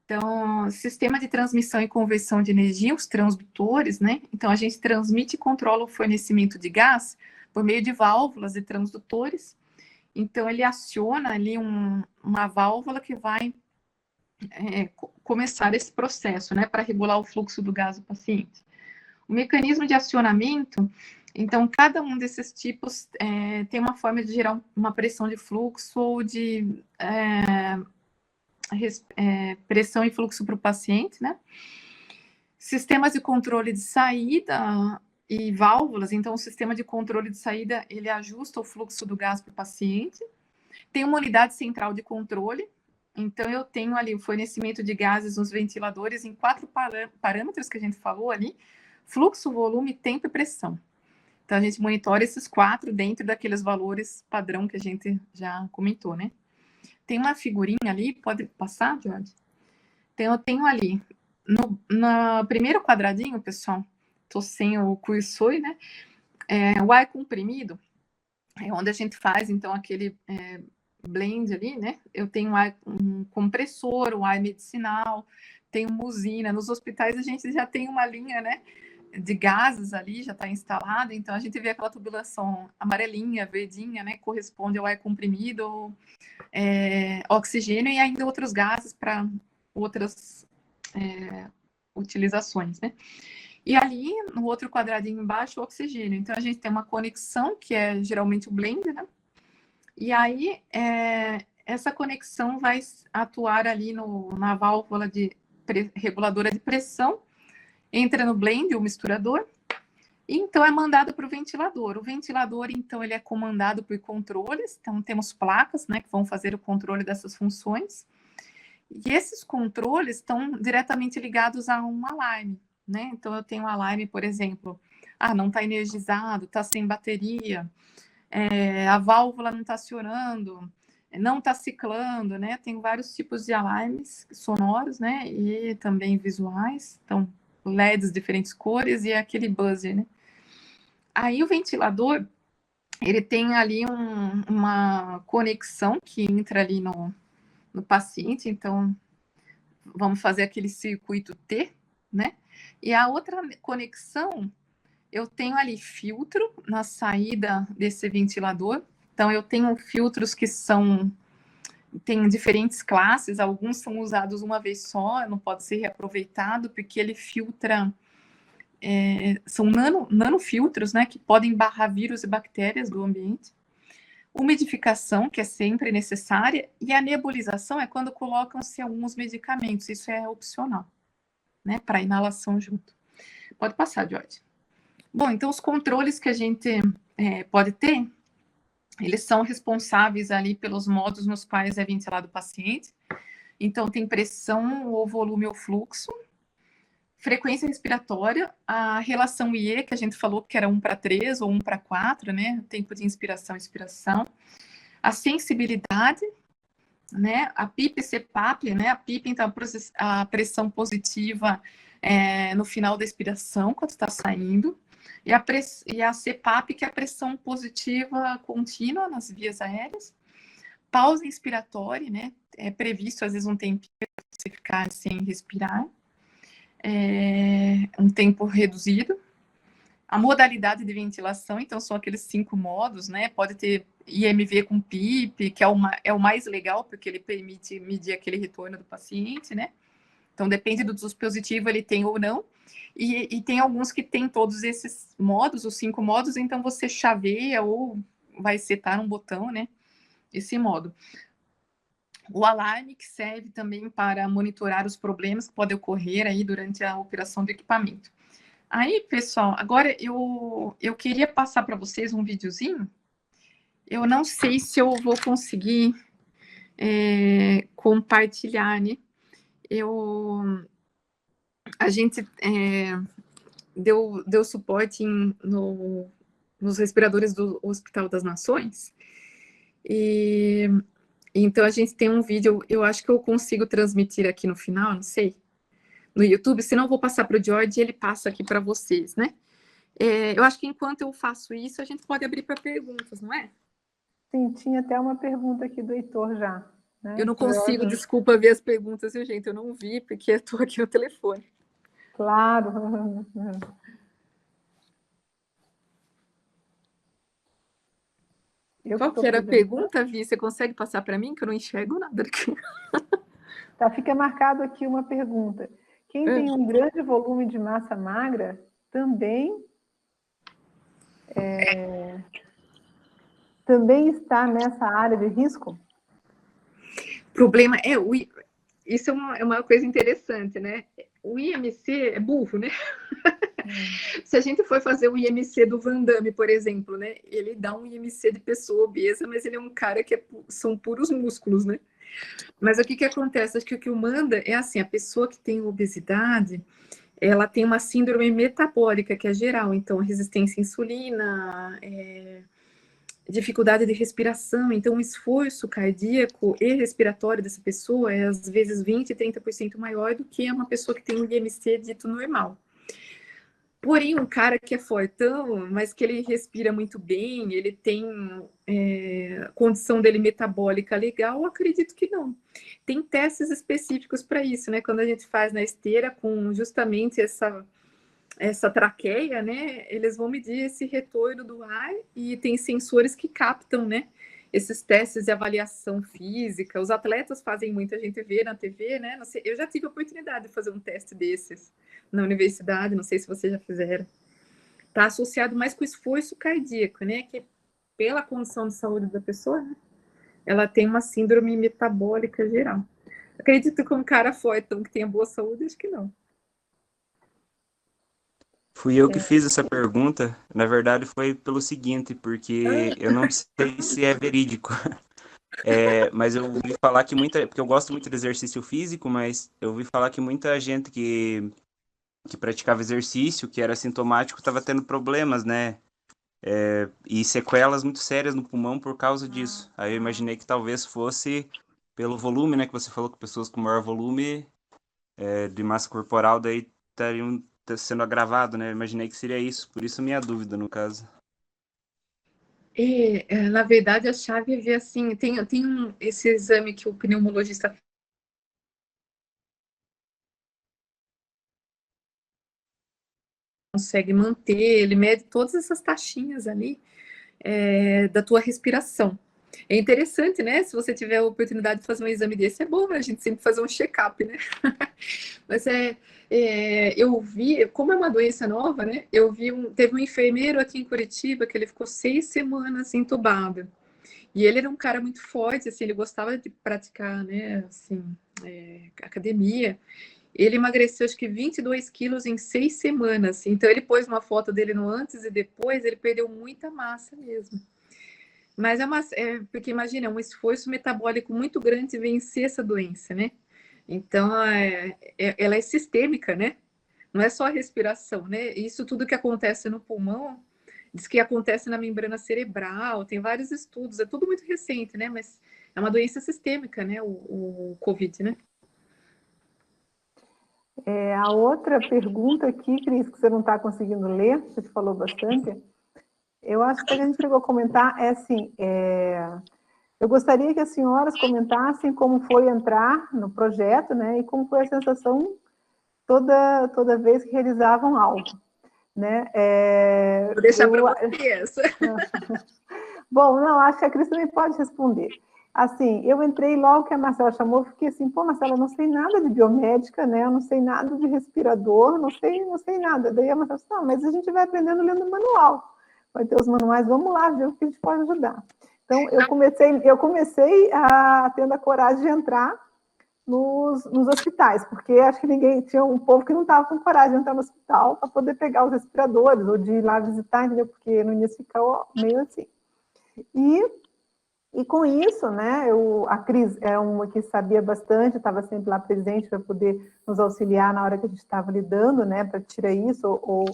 Então, sistema de transmissão e conversão de energia, os transdutores, né? Então, a gente transmite e controla o fornecimento de gás por meio de válvulas e transdutores. Então, ele aciona ali uma válvula que vai começar esse processo, né, para regular o fluxo do gás do paciente. O mecanismo de acionamento, então, cada um desses tipos tem uma forma de gerar uma pressão de fluxo ou de pressão e fluxo para o paciente, né? Sistemas de controle de saída e válvulas, então, o sistema de controle de saída, ele ajusta o fluxo do gás para o paciente. Tem uma unidade central de controle. Então, eu tenho ali o fornecimento de gases nos ventiladores em 4 parâmetros que a gente falou ali: fluxo, volume, tempo e pressão. Então, a gente monitora esses 4 dentro daqueles valores padrão que a gente já comentou, né? Tem uma figurinha ali, pode passar, Jorge? Então, eu tenho ali, no primeiro quadradinho, pessoal, estou sem o cursor, né? O ar comprimido é onde a gente faz, então, aquele blend ali, né? Eu tenho um compressor, um ar medicinal, tenho uma usina. Nos hospitais a gente já tem uma linha, né, de gases ali, já está instalada, então a gente vê aquela tubulação amarelinha, verdinha, né, corresponde ao ar comprimido, oxigênio e ainda outros gases para outras utilizações, né? E ali, no outro quadradinho embaixo, o oxigênio. Então, a gente tem uma conexão, que é geralmente o blend, né? E aí, essa conexão vai atuar ali na válvula reguladora de pressão, entra no blend, o misturador, e então é mandado para o ventilador. O ventilador, então, ele é comandado por controles, então temos placas, né, que vão fazer o controle dessas funções, e esses controles estão diretamente ligados a um alarme, né? Então, eu tenho um alarme, por exemplo, não está energizado, está sem bateria, a válvula não está acionando, não está ciclando, né? Tem vários tipos de alarmes sonoros, né? E também visuais, então LEDs, diferentes cores e aquele buzzer, né? Aí o ventilador, ele tem ali uma conexão que entra ali no paciente, então vamos fazer aquele circuito T, né? E a outra conexão, eu tenho ali filtro na saída desse ventilador. Então, eu tenho filtros que tem diferentes classes, alguns são usados uma vez só, não pode ser reaproveitado, porque ele filtra, são nanofiltros, né, que podem barrar vírus e bactérias do ambiente. Umidificação, que é sempre necessária, e a nebulização é quando colocam-se alguns medicamentos, isso é opcional, né, para inalação junto. Pode passar, Jorge. Bom, então os controles que a gente pode ter, eles são responsáveis ali pelos modos nos quais é ventilado o paciente. Então, tem pressão ou volume ou fluxo, frequência respiratória, a relação IE, que a gente falou que era 1:3 ou 1:4, né? Tempo de inspiração e expiração. A sensibilidade, né? A PIP e CPAP, né? A PIP, então, a pressão positiva no final da expiração, quando está saindo. E a CPAP, que é a pressão positiva contínua nas vias aéreas. Pausa inspiratória, né? É previsto, às vezes, um tempo para você ficar sem respirar. Um tempo reduzido. A modalidade de ventilação, então, são aqueles 5 modos, né? Pode ter IMV com PIP, que é o mais legal, porque ele permite medir aquele retorno do paciente, né? Então, depende do dispositivo, ele tem ou não. E tem alguns que tem todos esses modos, os 5 modos, então você chaveia ou vai setar um botão, né? Esse modo. O alarme, que serve também para monitorar os problemas que podem ocorrer aí durante a operação do equipamento. Aí, pessoal, agora eu queria passar para vocês um videozinho. Eu não sei se eu vou conseguir compartilhar, né? A gente deu suporte nos respiradores do Hospital das Nações, e então a gente tem um vídeo, eu acho que eu consigo transmitir aqui no final, não sei, no YouTube, senão eu vou passar para o George e ele passa aqui para vocês, né? Eu acho que enquanto eu faço isso, a gente pode abrir para perguntas, não é? Sim, tinha até uma pergunta aqui do Heitor já. Né? Eu não consigo, desculpa, ver as perguntas, viu, gente? Eu não vi, porque eu estou aqui no telefone. Claro. Qual que era a pergunta, Vi? Você consegue passar para mim, que eu não enxergo nada aqui? Tá, fica marcado aqui uma pergunta. Quem tem um grande volume de massa magra também está nessa área de risco? O problema isso é uma coisa interessante, né? O IMC é burro, né? Se a gente for fazer o IMC do Van Damme, por exemplo, né? Ele dá um IMC de pessoa obesa, mas ele é um cara que são puros músculos, né? Mas o que acontece? Acho que o que o manda é assim, a pessoa que tem obesidade, ela tem uma síndrome metabólica, que é geral, então resistência à insulina, dificuldade de respiração, então o esforço cardíaco e respiratório dessa pessoa é às vezes 20%, 30% maior do que uma pessoa que tem um IMC dito normal. Porém, um cara que é fortão, mas que ele respira muito bem, ele tem condição dele metabólica legal, eu acredito que não. Tem testes específicos para isso, né? Quando a gente faz na esteira com justamente essa traqueia, né? Eles vão medir esse retorno do ar e tem sensores que captam, né? Esses testes de avaliação física. Os atletas fazem muito, a gente vê na TV, né? Não sei, eu já tive a oportunidade de fazer um teste desses na universidade, não sei se vocês já fizeram. Está associado mais com o esforço cardíaco, né? Que pela condição de saúde da pessoa, né? Ela tem uma síndrome metabólica geral. Acredito que um cara fortão que tenha boa saúde, acho que não. Fui eu que fiz essa pergunta. Na verdade, foi pelo seguinte, porque eu não sei se é verídico. Mas eu ouvi falar que porque eu gosto muito de exercício físico, mas eu ouvi falar que muita gente que praticava exercício, que era sintomático, estava tendo problemas, né? E sequelas muito sérias no pulmão por causa disso. Aí eu imaginei que talvez fosse pelo volume, né? Que você falou que pessoas com maior volume de massa corporal daí estariam sendo agravado, né? Eu imaginei que seria isso, por isso minha dúvida, no caso. Na verdade, a chave é ver assim, tem esse exame que o pneumologista consegue manter, ele mede todas essas taxinhas ali da tua respiração. É interessante, né? Se você tiver a oportunidade de fazer um exame desse, é bom, né? A gente sempre fazer um check-up, né? Mas eu vi, como é uma doença nova, né? Teve um enfermeiro aqui em Curitiba que ele ficou 6 semanas entubado. E ele era um cara muito forte, assim, ele gostava de praticar, né, assim, academia. Ele emagreceu, acho que 22 quilos em 6 semanas. Então, ele pôs uma foto dele no antes e depois, ele perdeu muita massa mesmo. Mas porque imagina, é um esforço metabólico muito grande vencer essa doença, né? Então, ela é sistêmica, né? Não é só a respiração, né? Isso tudo que acontece no pulmão, diz que acontece na membrana cerebral, tem vários estudos, é tudo muito recente, né? Mas é uma doença sistêmica, né? O Covid, né? A outra pergunta aqui, Cris, que você não está conseguindo ler, você falou bastante, eu acho que a gente chegou a comentar, assim, eu gostaria que as senhoras comentassem como foi entrar no projeto, né, e como foi a sensação toda vez que realizavam algo, né? Vou deixar para você essa. Bom, não, acho que a Cris também pode responder. Assim, eu entrei logo que a Marcela chamou, fiquei assim, pô, Marcela, eu não sei nada de biomédica, né? Eu não sei nada de respirador, não sei nada. Daí a Marcela disse, não, mas a gente vai aprendendo lendo o manual. Vai ter os manuais, vamos lá, ver o que a gente pode ajudar. Então, eu comecei tendo a coragem de entrar nos hospitais, porque acho que tinha um povo que não estava com coragem de entrar no hospital para poder pegar os respiradores, ou de ir lá visitar, entendeu? Porque no início ficou meio assim. E E com isso, né, a Cris é uma que sabia bastante, estava sempre lá presente para poder nos auxiliar na hora que a gente estava lidando, né, para tirar isso ou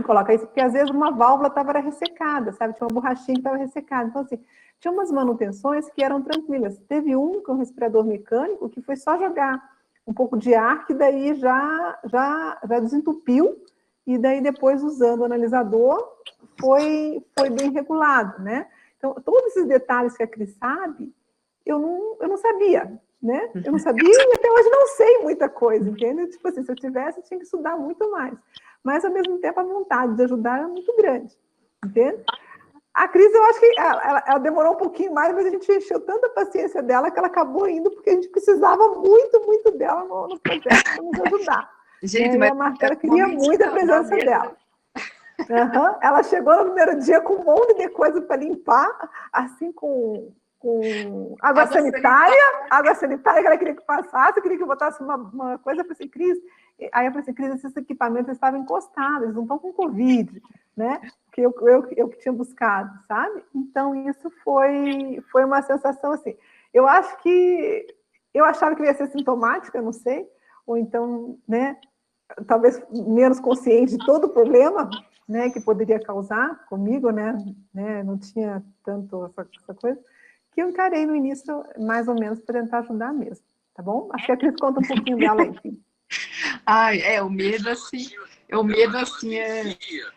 colocar isso, porque às vezes uma válvula estava ressecada, sabe? Tinha uma borrachinha que estava ressecada. Então, assim, tinha umas manutenções que eram tranquilas. Teve um com respirador mecânico que foi só jogar um pouco de ar, que daí já desentupiu, e daí depois, usando o analisador, foi bem regulado, né? Então, todos esses detalhes que a Cris sabe, eu não sabia, né? Eu não sabia e até hoje não sei muita coisa, entende? Tipo assim, se eu tivesse, eu tinha que estudar muito mais. Mas, ao mesmo tempo, a vontade de ajudar era muito grande, entende? A Cris, eu acho que ela demorou um pouquinho mais, mas a gente encheu tanta paciência dela que ela acabou indo, porque a gente precisava muito, muito dela no projeto para nos ajudar. Gente, né? mas E a Marcela queria muito a presença dela. Uhum. Ela chegou no primeiro dia com um monte de coisa para limpar, assim, com água sanitária que ela queria que passasse, queria que eu botasse uma coisa. Eu falei assim, Cris, aí eu falei assim, Cris, esses equipamentos estavam encostados, eles não estão com Covid, né? Que eu que tinha buscado, sabe? Então, isso foi uma sensação assim. Eu acho que eu achava que ia ser sintomática, não sei, ou então, né, talvez menos consciente de todo o problema, né, que poderia causar comigo, né, não tinha tanto essa coisa, que eu encarei no início, mais ou menos, para tentar ajudar mesmo, tá bom? Acho que a Cris conta um pouquinho dela aí, filho. Ai, o medo assim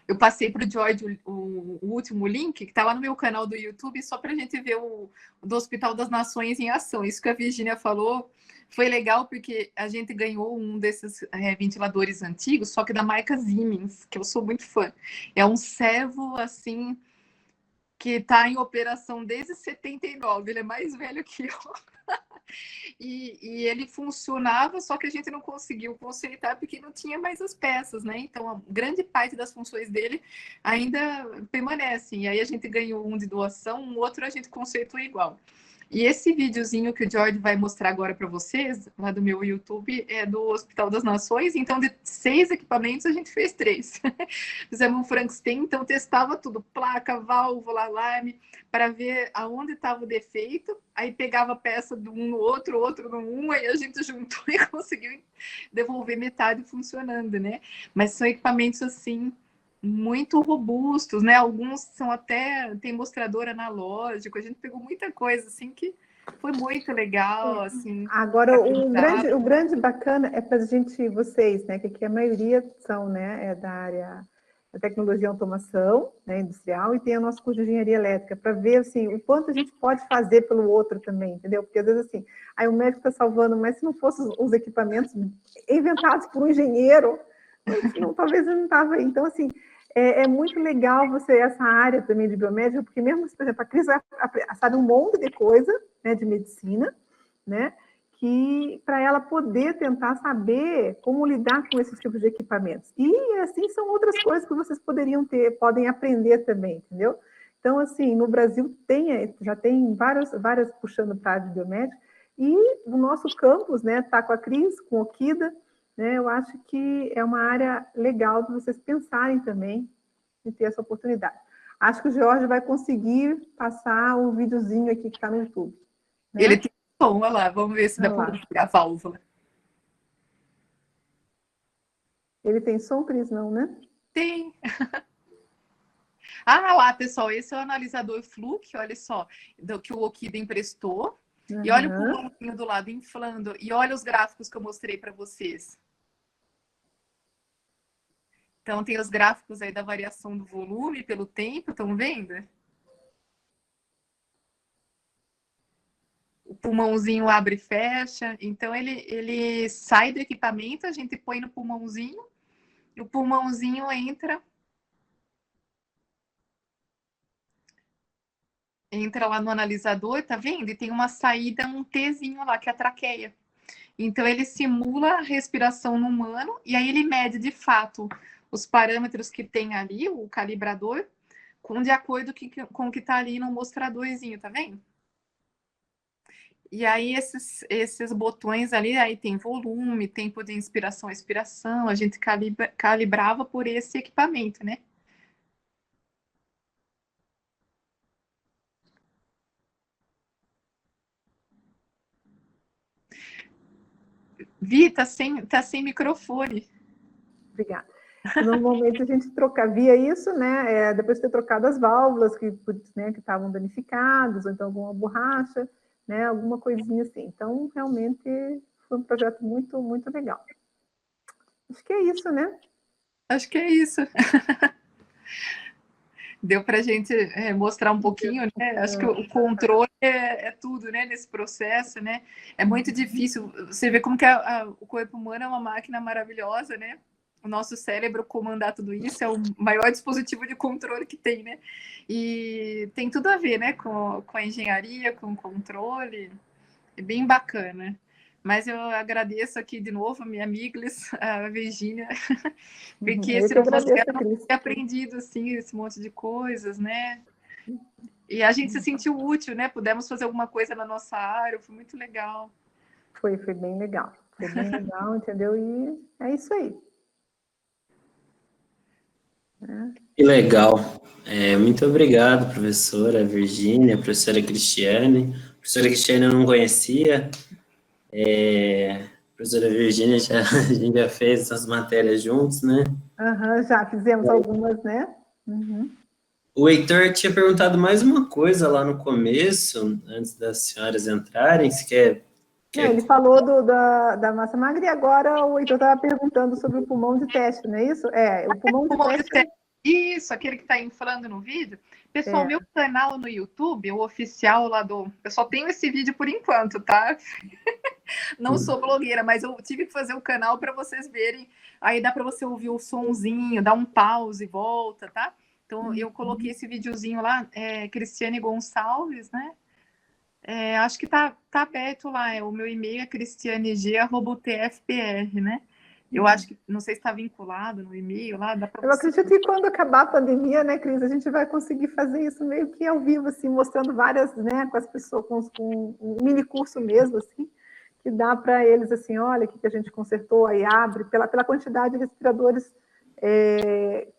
Eu passei para o George o último link, que está lá no meu canal do YouTube, só para a gente ver do Hospital das Nações em ação. Isso que a Virginia falou foi legal, porque a gente ganhou um desses ventiladores antigos, só que da marca Siemens, que eu sou muito fã. É um servo, assim, que está em operação desde 79, ele é mais velho que eu. E ele funcionava, só que a gente não conseguiu consertar porque não tinha mais as peças, né? Então, a grande parte das funções dele ainda permanecem. E aí a gente ganhou um de doação, um outro a gente consertou igual. E esse videozinho que o George vai mostrar agora para vocês, lá do meu YouTube, é do Hospital das Nações. Então, de 6 equipamentos, a gente fez 3. Fizemos um Frankenstein, então testava tudo, placa, válvula, alarme, para ver aonde estava o defeito. Aí pegava peça de um no outro, outro no um, aí a gente juntou e conseguiu devolver metade funcionando, né? Mas são equipamentos, assim, muito robustos, né? Alguns são até, tem mostrador analógico, a gente pegou muita coisa, assim, que foi muito legal, assim. Agora, o grande bacana é para a gente, vocês, né, que aqui a maioria são, né, da área da tecnologia e automação, né, industrial, e tem o nosso curso de engenharia elétrica, para ver, assim, o quanto a gente pode fazer pelo outro também, entendeu? Porque, às vezes, assim, aí o médico está salvando, mas se não fossem os equipamentos inventados por um engenheiro, talvez eu não estava aí. Então, assim, é muito legal essa área também de biomédica, porque mesmo, por exemplo, a Cris sabe um monte de coisa, né, de medicina, né, que para ela poder tentar saber como lidar com esses tipos de equipamentos. E, assim, são outras coisas que vocês podem aprender também, entendeu? Então, assim, no Brasil já tem várias puxando para a área de biomédica, e o nosso campus, né, está com a Cris, com o Kida, né, eu acho que é uma área legal de vocês pensarem também em ter essa oportunidade. Acho que o Jorge vai conseguir passar o videozinho aqui que está no YouTube. Né? Ele tem som, olha lá, vamos ver se dá para ver a válvula. Ele tem som, Cris, não, né? Tem. Ah, lá, pessoal, esse é o analisador Fluke, olha só, que o Okida emprestou. Uhum. E olha o pulmãozinho do lado inflando. E olha os gráficos que eu mostrei para vocês. Então, tem os gráficos aí da variação do volume pelo tempo, estão vendo? O pulmãozinho abre e fecha. Então, ele sai do equipamento, a gente põe no pulmãozinho, e o pulmãozinho entra lá no analisador, tá vendo? E tem uma saída, um Tzinho lá, que é a traqueia. Então, ele simula a respiração no humano, e aí ele mede, de fato, os parâmetros que tem ali, o calibrador, de acordo com o que está ali no mostradorzinho, tá vendo? E aí, esses botões ali, aí tem volume, tempo de inspiração, expiração, a gente calibrava por esse equipamento, né? Vi, tá sem microfone. Obrigada. Normalmente a gente via isso, né? Depois de ter trocado as válvulas que estavam danificadas, ou então alguma borracha, né? Alguma coisinha assim. Então, realmente foi um projeto muito, muito legal. Acho que é isso, né? Acho que é isso. Deu para a gente mostrar um pouquinho, né? Acho que o controle é tudo, né? Nesse processo, né? É muito difícil. Você vê como que o corpo humano é uma máquina maravilhosa, né? O nosso cérebro comandar tudo isso é o maior dispositivo de controle que tem, né? E tem tudo a ver, né? Com a engenharia, com o controle. É bem bacana. Mas eu agradeço aqui de novo a minha amiga, a Virgínia, porque se não fosse ela, não teria aprendido assim, esse monte de coisas, né? E a gente se sentiu útil, né? Pudemos fazer alguma coisa na nossa área, foi muito legal. Foi bem legal. Foi bem legal, entendeu? E é isso aí. Que legal. Muito obrigado, professora Virgínia, professora Cristiane. Professora Cristiane eu não conhecia. Professora Virgínia, a gente já fez as matérias juntos, né? Já fizemos algumas, né? O Heitor tinha perguntado mais uma coisa lá no começo, antes das senhoras entrarem, se quer... Não, ele falou da massa magra e agora o Heitor estava perguntando sobre o pulmão de teste, não é isso? O pulmão de teste... Isso, aquele que está falando no vídeo. Pessoal, meu canal no YouTube, o oficial lá do... Eu só tenho esse vídeo por enquanto, tá? Não sou blogueira, mas eu tive que fazer o canal para vocês verem. Aí dá para você ouvir o sonzinho, dar um pause e volta, tá? Então, eu coloquei esse videozinho lá, Cristiane Gonçalves, né? Acho que tá aberto lá, o meu e-mail é cristianeg@tfpr, né? Eu acho que, não sei se está vinculado no e-mail lá, dá para Eu acredito que quando acabar a pandemia, né, Cris, a gente vai conseguir fazer isso meio que ao vivo, assim, mostrando várias, né, com as pessoas, com um mini curso mesmo, assim, que dá para eles, assim, olha, o que a gente consertou, aí abre, pela quantidade de respiradores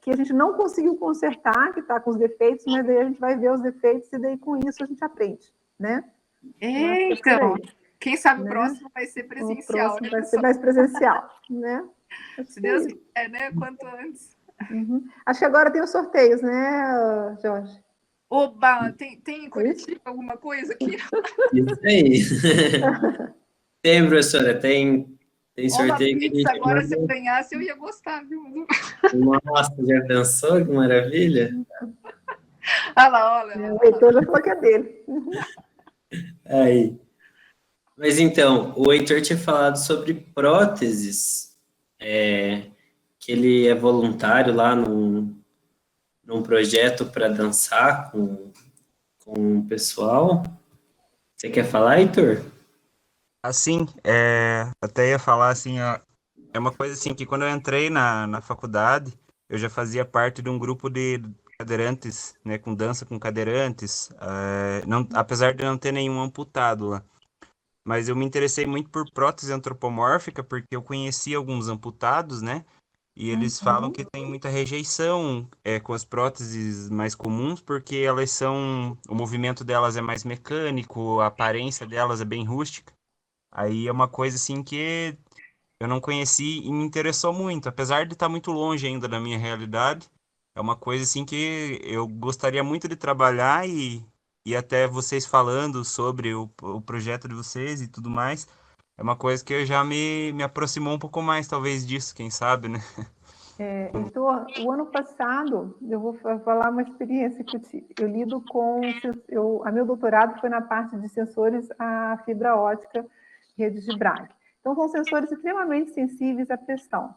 que a gente não conseguiu consertar, que está com os defeitos, mas daí a gente vai ver os defeitos e daí com isso a gente aprende, né? Então, quem sabe o próximo vai ser presencial. O próximo vai ser mais presencial, né? Se Deus quiser, né? Quanto antes. Acho que agora tem os sorteios, né, Jorge? Oba, tem em Curitiba alguma coisa aqui? Isso aí. Tem, professora, tem sorteio. Pizza, agora, se eu ganhasse, eu ia gostar, viu? Nossa, já pensou? Que maravilha. Olha lá. O Heitor já falou que é dele. Aí. Mas então, o Heitor tinha falado sobre próteses, que ele é voluntário lá num projeto para dançar com o pessoal. Você quer falar, Heitor? Assim, até ia falar assim, ó, é uma coisa assim que quando eu entrei na faculdade, eu já fazia parte de um grupo de cadeirantes, né, com dança com cadeirantes, não, apesar de não ter nenhum amputado lá. Mas eu me interessei muito por prótese antropomórfica, porque eu conheci alguns amputados, né? E eles falam que tem muita rejeição com as próteses mais comuns, porque o movimento delas é mais mecânico, a aparência delas é bem rústica. Aí é uma coisa assim que eu não conheci e me interessou muito, apesar de estar muito longe ainda da minha realidade. É uma coisa assim que eu gostaria muito de trabalhar e até vocês falando sobre o projeto de vocês e tudo mais, é uma coisa que eu já me aproximou um pouco mais, talvez, disso, quem sabe, né? Heitor, o ano passado, eu vou falar uma experiência que eu tive. Eu lido com... a meu doutorado foi na parte de sensores à fibra ótica, redes de Bragg. Então, são sensores extremamente sensíveis à pressão.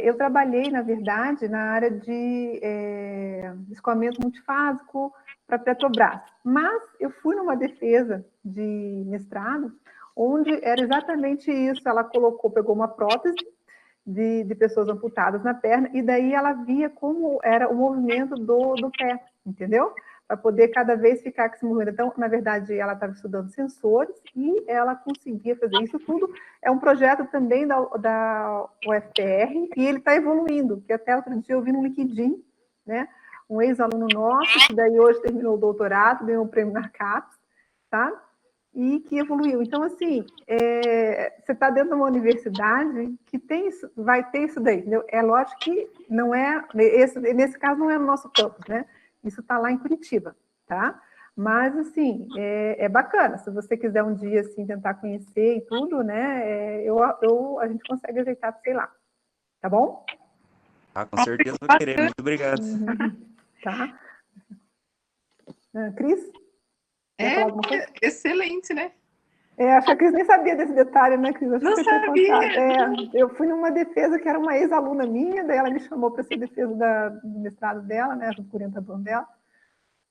Eu trabalhei, na verdade, na área de escoamento multifásico para Petrobras, mas eu fui numa defesa de mestrado, onde era exatamente isso, ela pegou uma prótese de pessoas amputadas na perna, e daí ela via como era o movimento do pé, entendeu? Para poder cada vez ficar com esse movimento. Então, na verdade, ela estava estudando sensores e ela conseguia fazer isso tudo. É um projeto também da UFPR e ele está evoluindo, que até outro dia eu vi no LinkedIn, né? Um ex-aluno nosso, que daí hoje terminou o doutorado, ganhou o prêmio na CAPES, tá? e que evoluiu. Então, assim, você está dentro de uma universidade que tem isso, vai ter isso daí, entendeu? É lógico que não é, nesse caso não é no nosso campus, né? Isso está lá em Curitiba, tá? Mas, assim, é bacana. Se você quiser um dia, assim, tentar conhecer e tudo, né? A gente consegue ajeitar para sei lá. Tá bom? Ah, com certeza vou querer. Muito obrigado. Tá. Cris? Quer falar alguma coisa? Excelente, né? Acho que a Cris nem sabia desse detalhe, né, Cris? Acho Não que eu tinha sabia. contado. Eu fui numa defesa que era uma ex-aluna minha, daí ela me chamou para ser defesa do mestrado dela, né, junto com o orientador dela,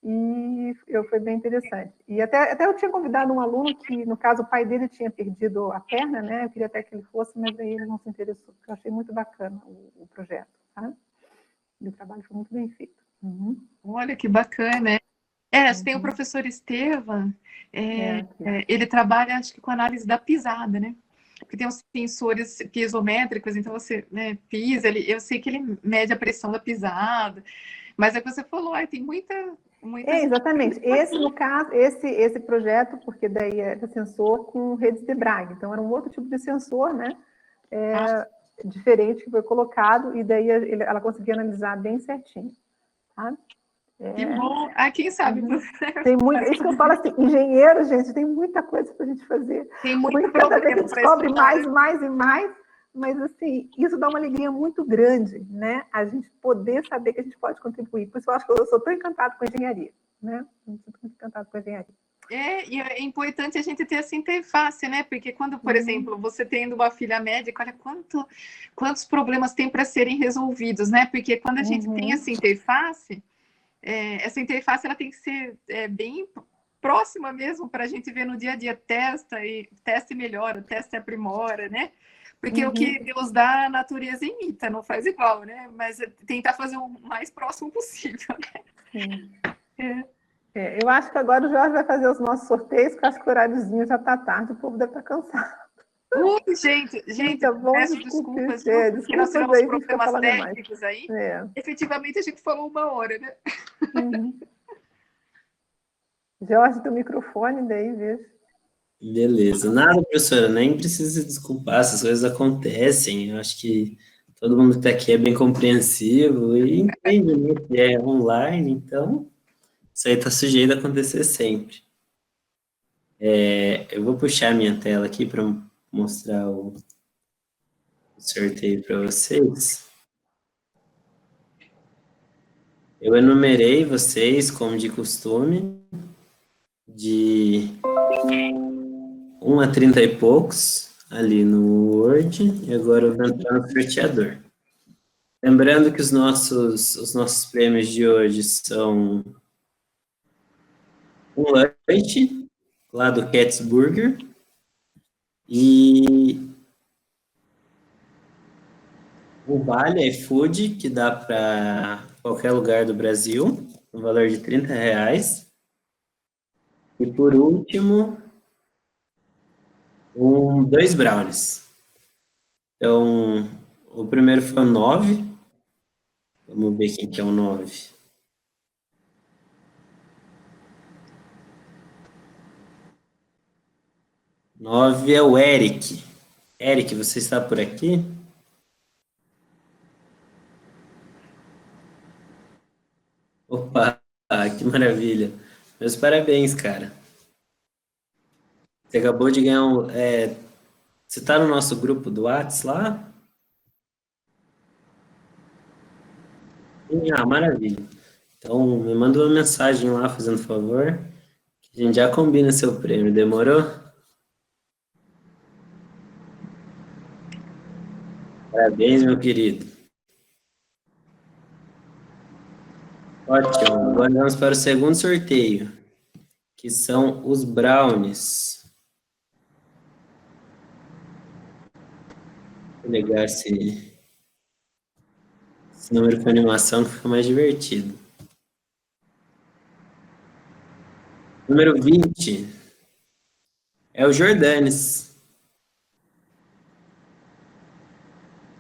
e foi bem interessante. E até eu tinha convidado um aluno que, no caso, o pai dele tinha perdido a perna, né, eu queria até que ele fosse, mas aí ele não se interessou, porque eu achei muito bacana o projeto, tá? E o trabalho foi muito bem feito. Olha que bacana, você tem o professor Estevam, ele trabalha, acho que, com análise da pisada, né? Porque tem os sensores piezométricos, então você, né, pisa, eu sei que ele mede a pressão da pisada, mas é que você falou, tem muita... Exatamente. No caso, esse projeto, porque daí era sensor com redes de Bragg, então era um outro tipo de sensor, né? Diferente que foi colocado, e daí ela conseguia analisar bem certinho. Tá? Que bom! Quem sabe? Tem muito, é isso que eu falo assim, engenheiro, gente, tem muita coisa para a gente fazer. Tem muito Cada vez a gente descobre mais e mais, mas assim, isso dá uma alegria muito grande, né? A gente poder saber que a gente pode contribuir. Por isso eu acho que eu sou tão encantado com a engenharia, né? Eu sou tão encantado com a engenharia. E é importante a gente ter essa interface, né? Porque quando, por exemplo, você tendo uma filha médica, olha quantos problemas tem para serem resolvidos, né? Porque quando a gente tem essa interface ela tem que ser bem próxima mesmo para a gente ver no dia a dia, testa e melhora, testa e aprimora, né? Porque o que Deus dá, a natureza imita, não faz igual, né? Mas tentar fazer o mais próximo possível, né? Sim. Eu acho que agora o Jorge vai fazer os nossos sorteios, porque acho que o horáriozinho já está tarde, o povo deve estar cansado. Gente, tá bom, peço desculpas, porque nós desculpas tivemos aí, problemas técnicos aí. Efetivamente, a gente falou 1 hora, né? Jorge, teu microfone daí, veja. Beleza. Nada, professora, nem precisa se desculpar, essas coisas acontecem. Eu acho que todo mundo que está aqui é bem compreensivo e entende, né, que é online, então isso aí está sujeito a acontecer sempre. Eu vou puxar minha tela aqui para mostrar o sorteio para vocês. Eu enumerei vocês, como de costume, de 1 a 30 e poucos ali no Word, e agora eu vou entrar no sorteador. Lembrando que os nossos prêmios de hoje são um lanche lá do Cats Burger e o Vale iFood, que dá para qualquer lugar do Brasil, no valor de R$30. E por último, 2 brownies. Então, o primeiro foi o 9. Vamos ver quem que é o 9. O 9 é o Eric. Eric, você está por aqui? Opa, que maravilha. Meus parabéns, cara. Você acabou de ganhar você está no nosso grupo do Whats lá? Sim, maravilha. Então, me manda uma mensagem lá, fazendo favor, que a gente já combina seu prêmio. Demorou? Parabéns, meu querido. Ótimo. Agora vamos para o segundo sorteio, que são os brownies. Vou pegar esse número com animação que fica mais divertido. Número 20 é o Jordanes.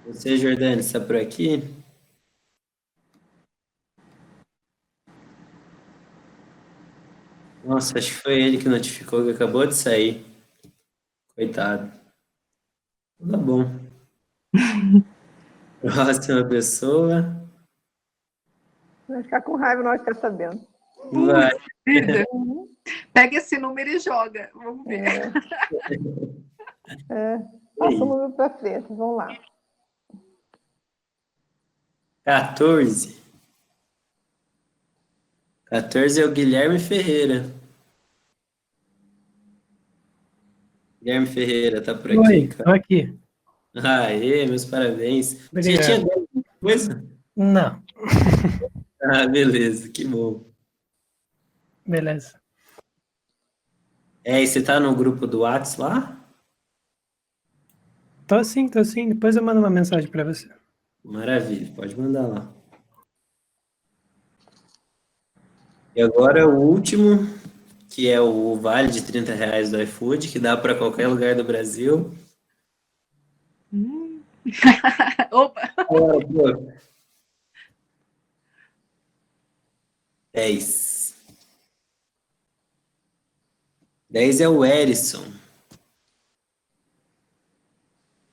Você, Jordanes, está por aqui? Nossa, acho que foi ele que notificou que acabou de sair. Coitado. Tá bom. Próxima pessoa. Vai ficar com raiva na hora de ficar sabendo. Vai. Vida. Pega esse número e joga. Vamos ver. Passa o número para frente, vamos lá. 14. 14 é o Guilherme Ferreira. Guilherme Ferreira, tá por aqui? Oi, tô aqui. Aê, meus parabéns. Você já Obrigado. tinha ganho alguma coisa? Não, Ah, beleza, que bom. beleza. E você tá no grupo do Whats lá? Tô sim. Depois eu mando uma mensagem pra você. Maravilha, pode mandar lá. E agora o último, que é o vale de R$ 30 do iFood, que dá para qualquer lugar do Brasil. Opa! Agora, pô. 10. 10 é o Erison.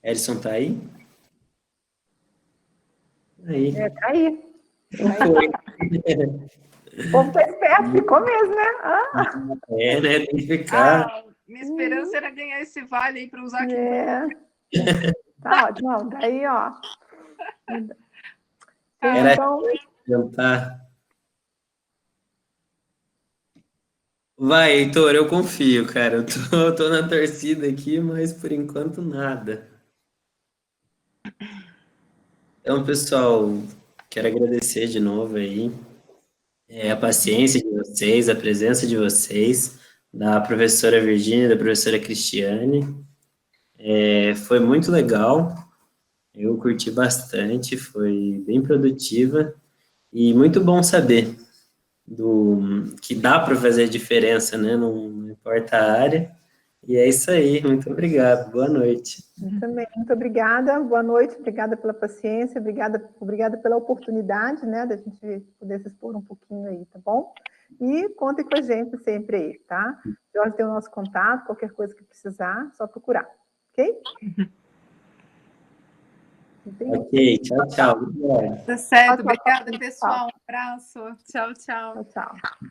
Erison tá aí? Aí. Tá aí. Não foi. O povo tá esperto, ficou mesmo, né? É, né? Tem que ficar. Minha esperança era ganhar esse vale aí para usar aqui. Tá ótimo. Ó, daí, ó. Era Então, jantar. Vai, Heitor, eu confio, cara. Eu tô na torcida aqui, mas por enquanto nada. Então, pessoal, quero agradecer de novo aí a paciência de vocês, a presença de vocês, da professora Virgínia, da professora Cristiane. Foi muito legal, eu curti bastante, foi bem produtiva e muito bom saber que dá para fazer diferença, né? Não importa a área. E é isso aí, muito obrigado, boa noite. também, muito obrigada, boa noite, obrigada pela paciência, obrigada pela oportunidade, né, da gente poder se expor um pouquinho aí, tá bom? E contem com a gente sempre aí, tá? Jorge tem o nosso contato, qualquer coisa que precisar, só procurar, ok? Ok, tchau, tchau. Obrigado. Tá certo, obrigada, pessoal. Um abraço. Tchau, tchau. Tchau, tchau.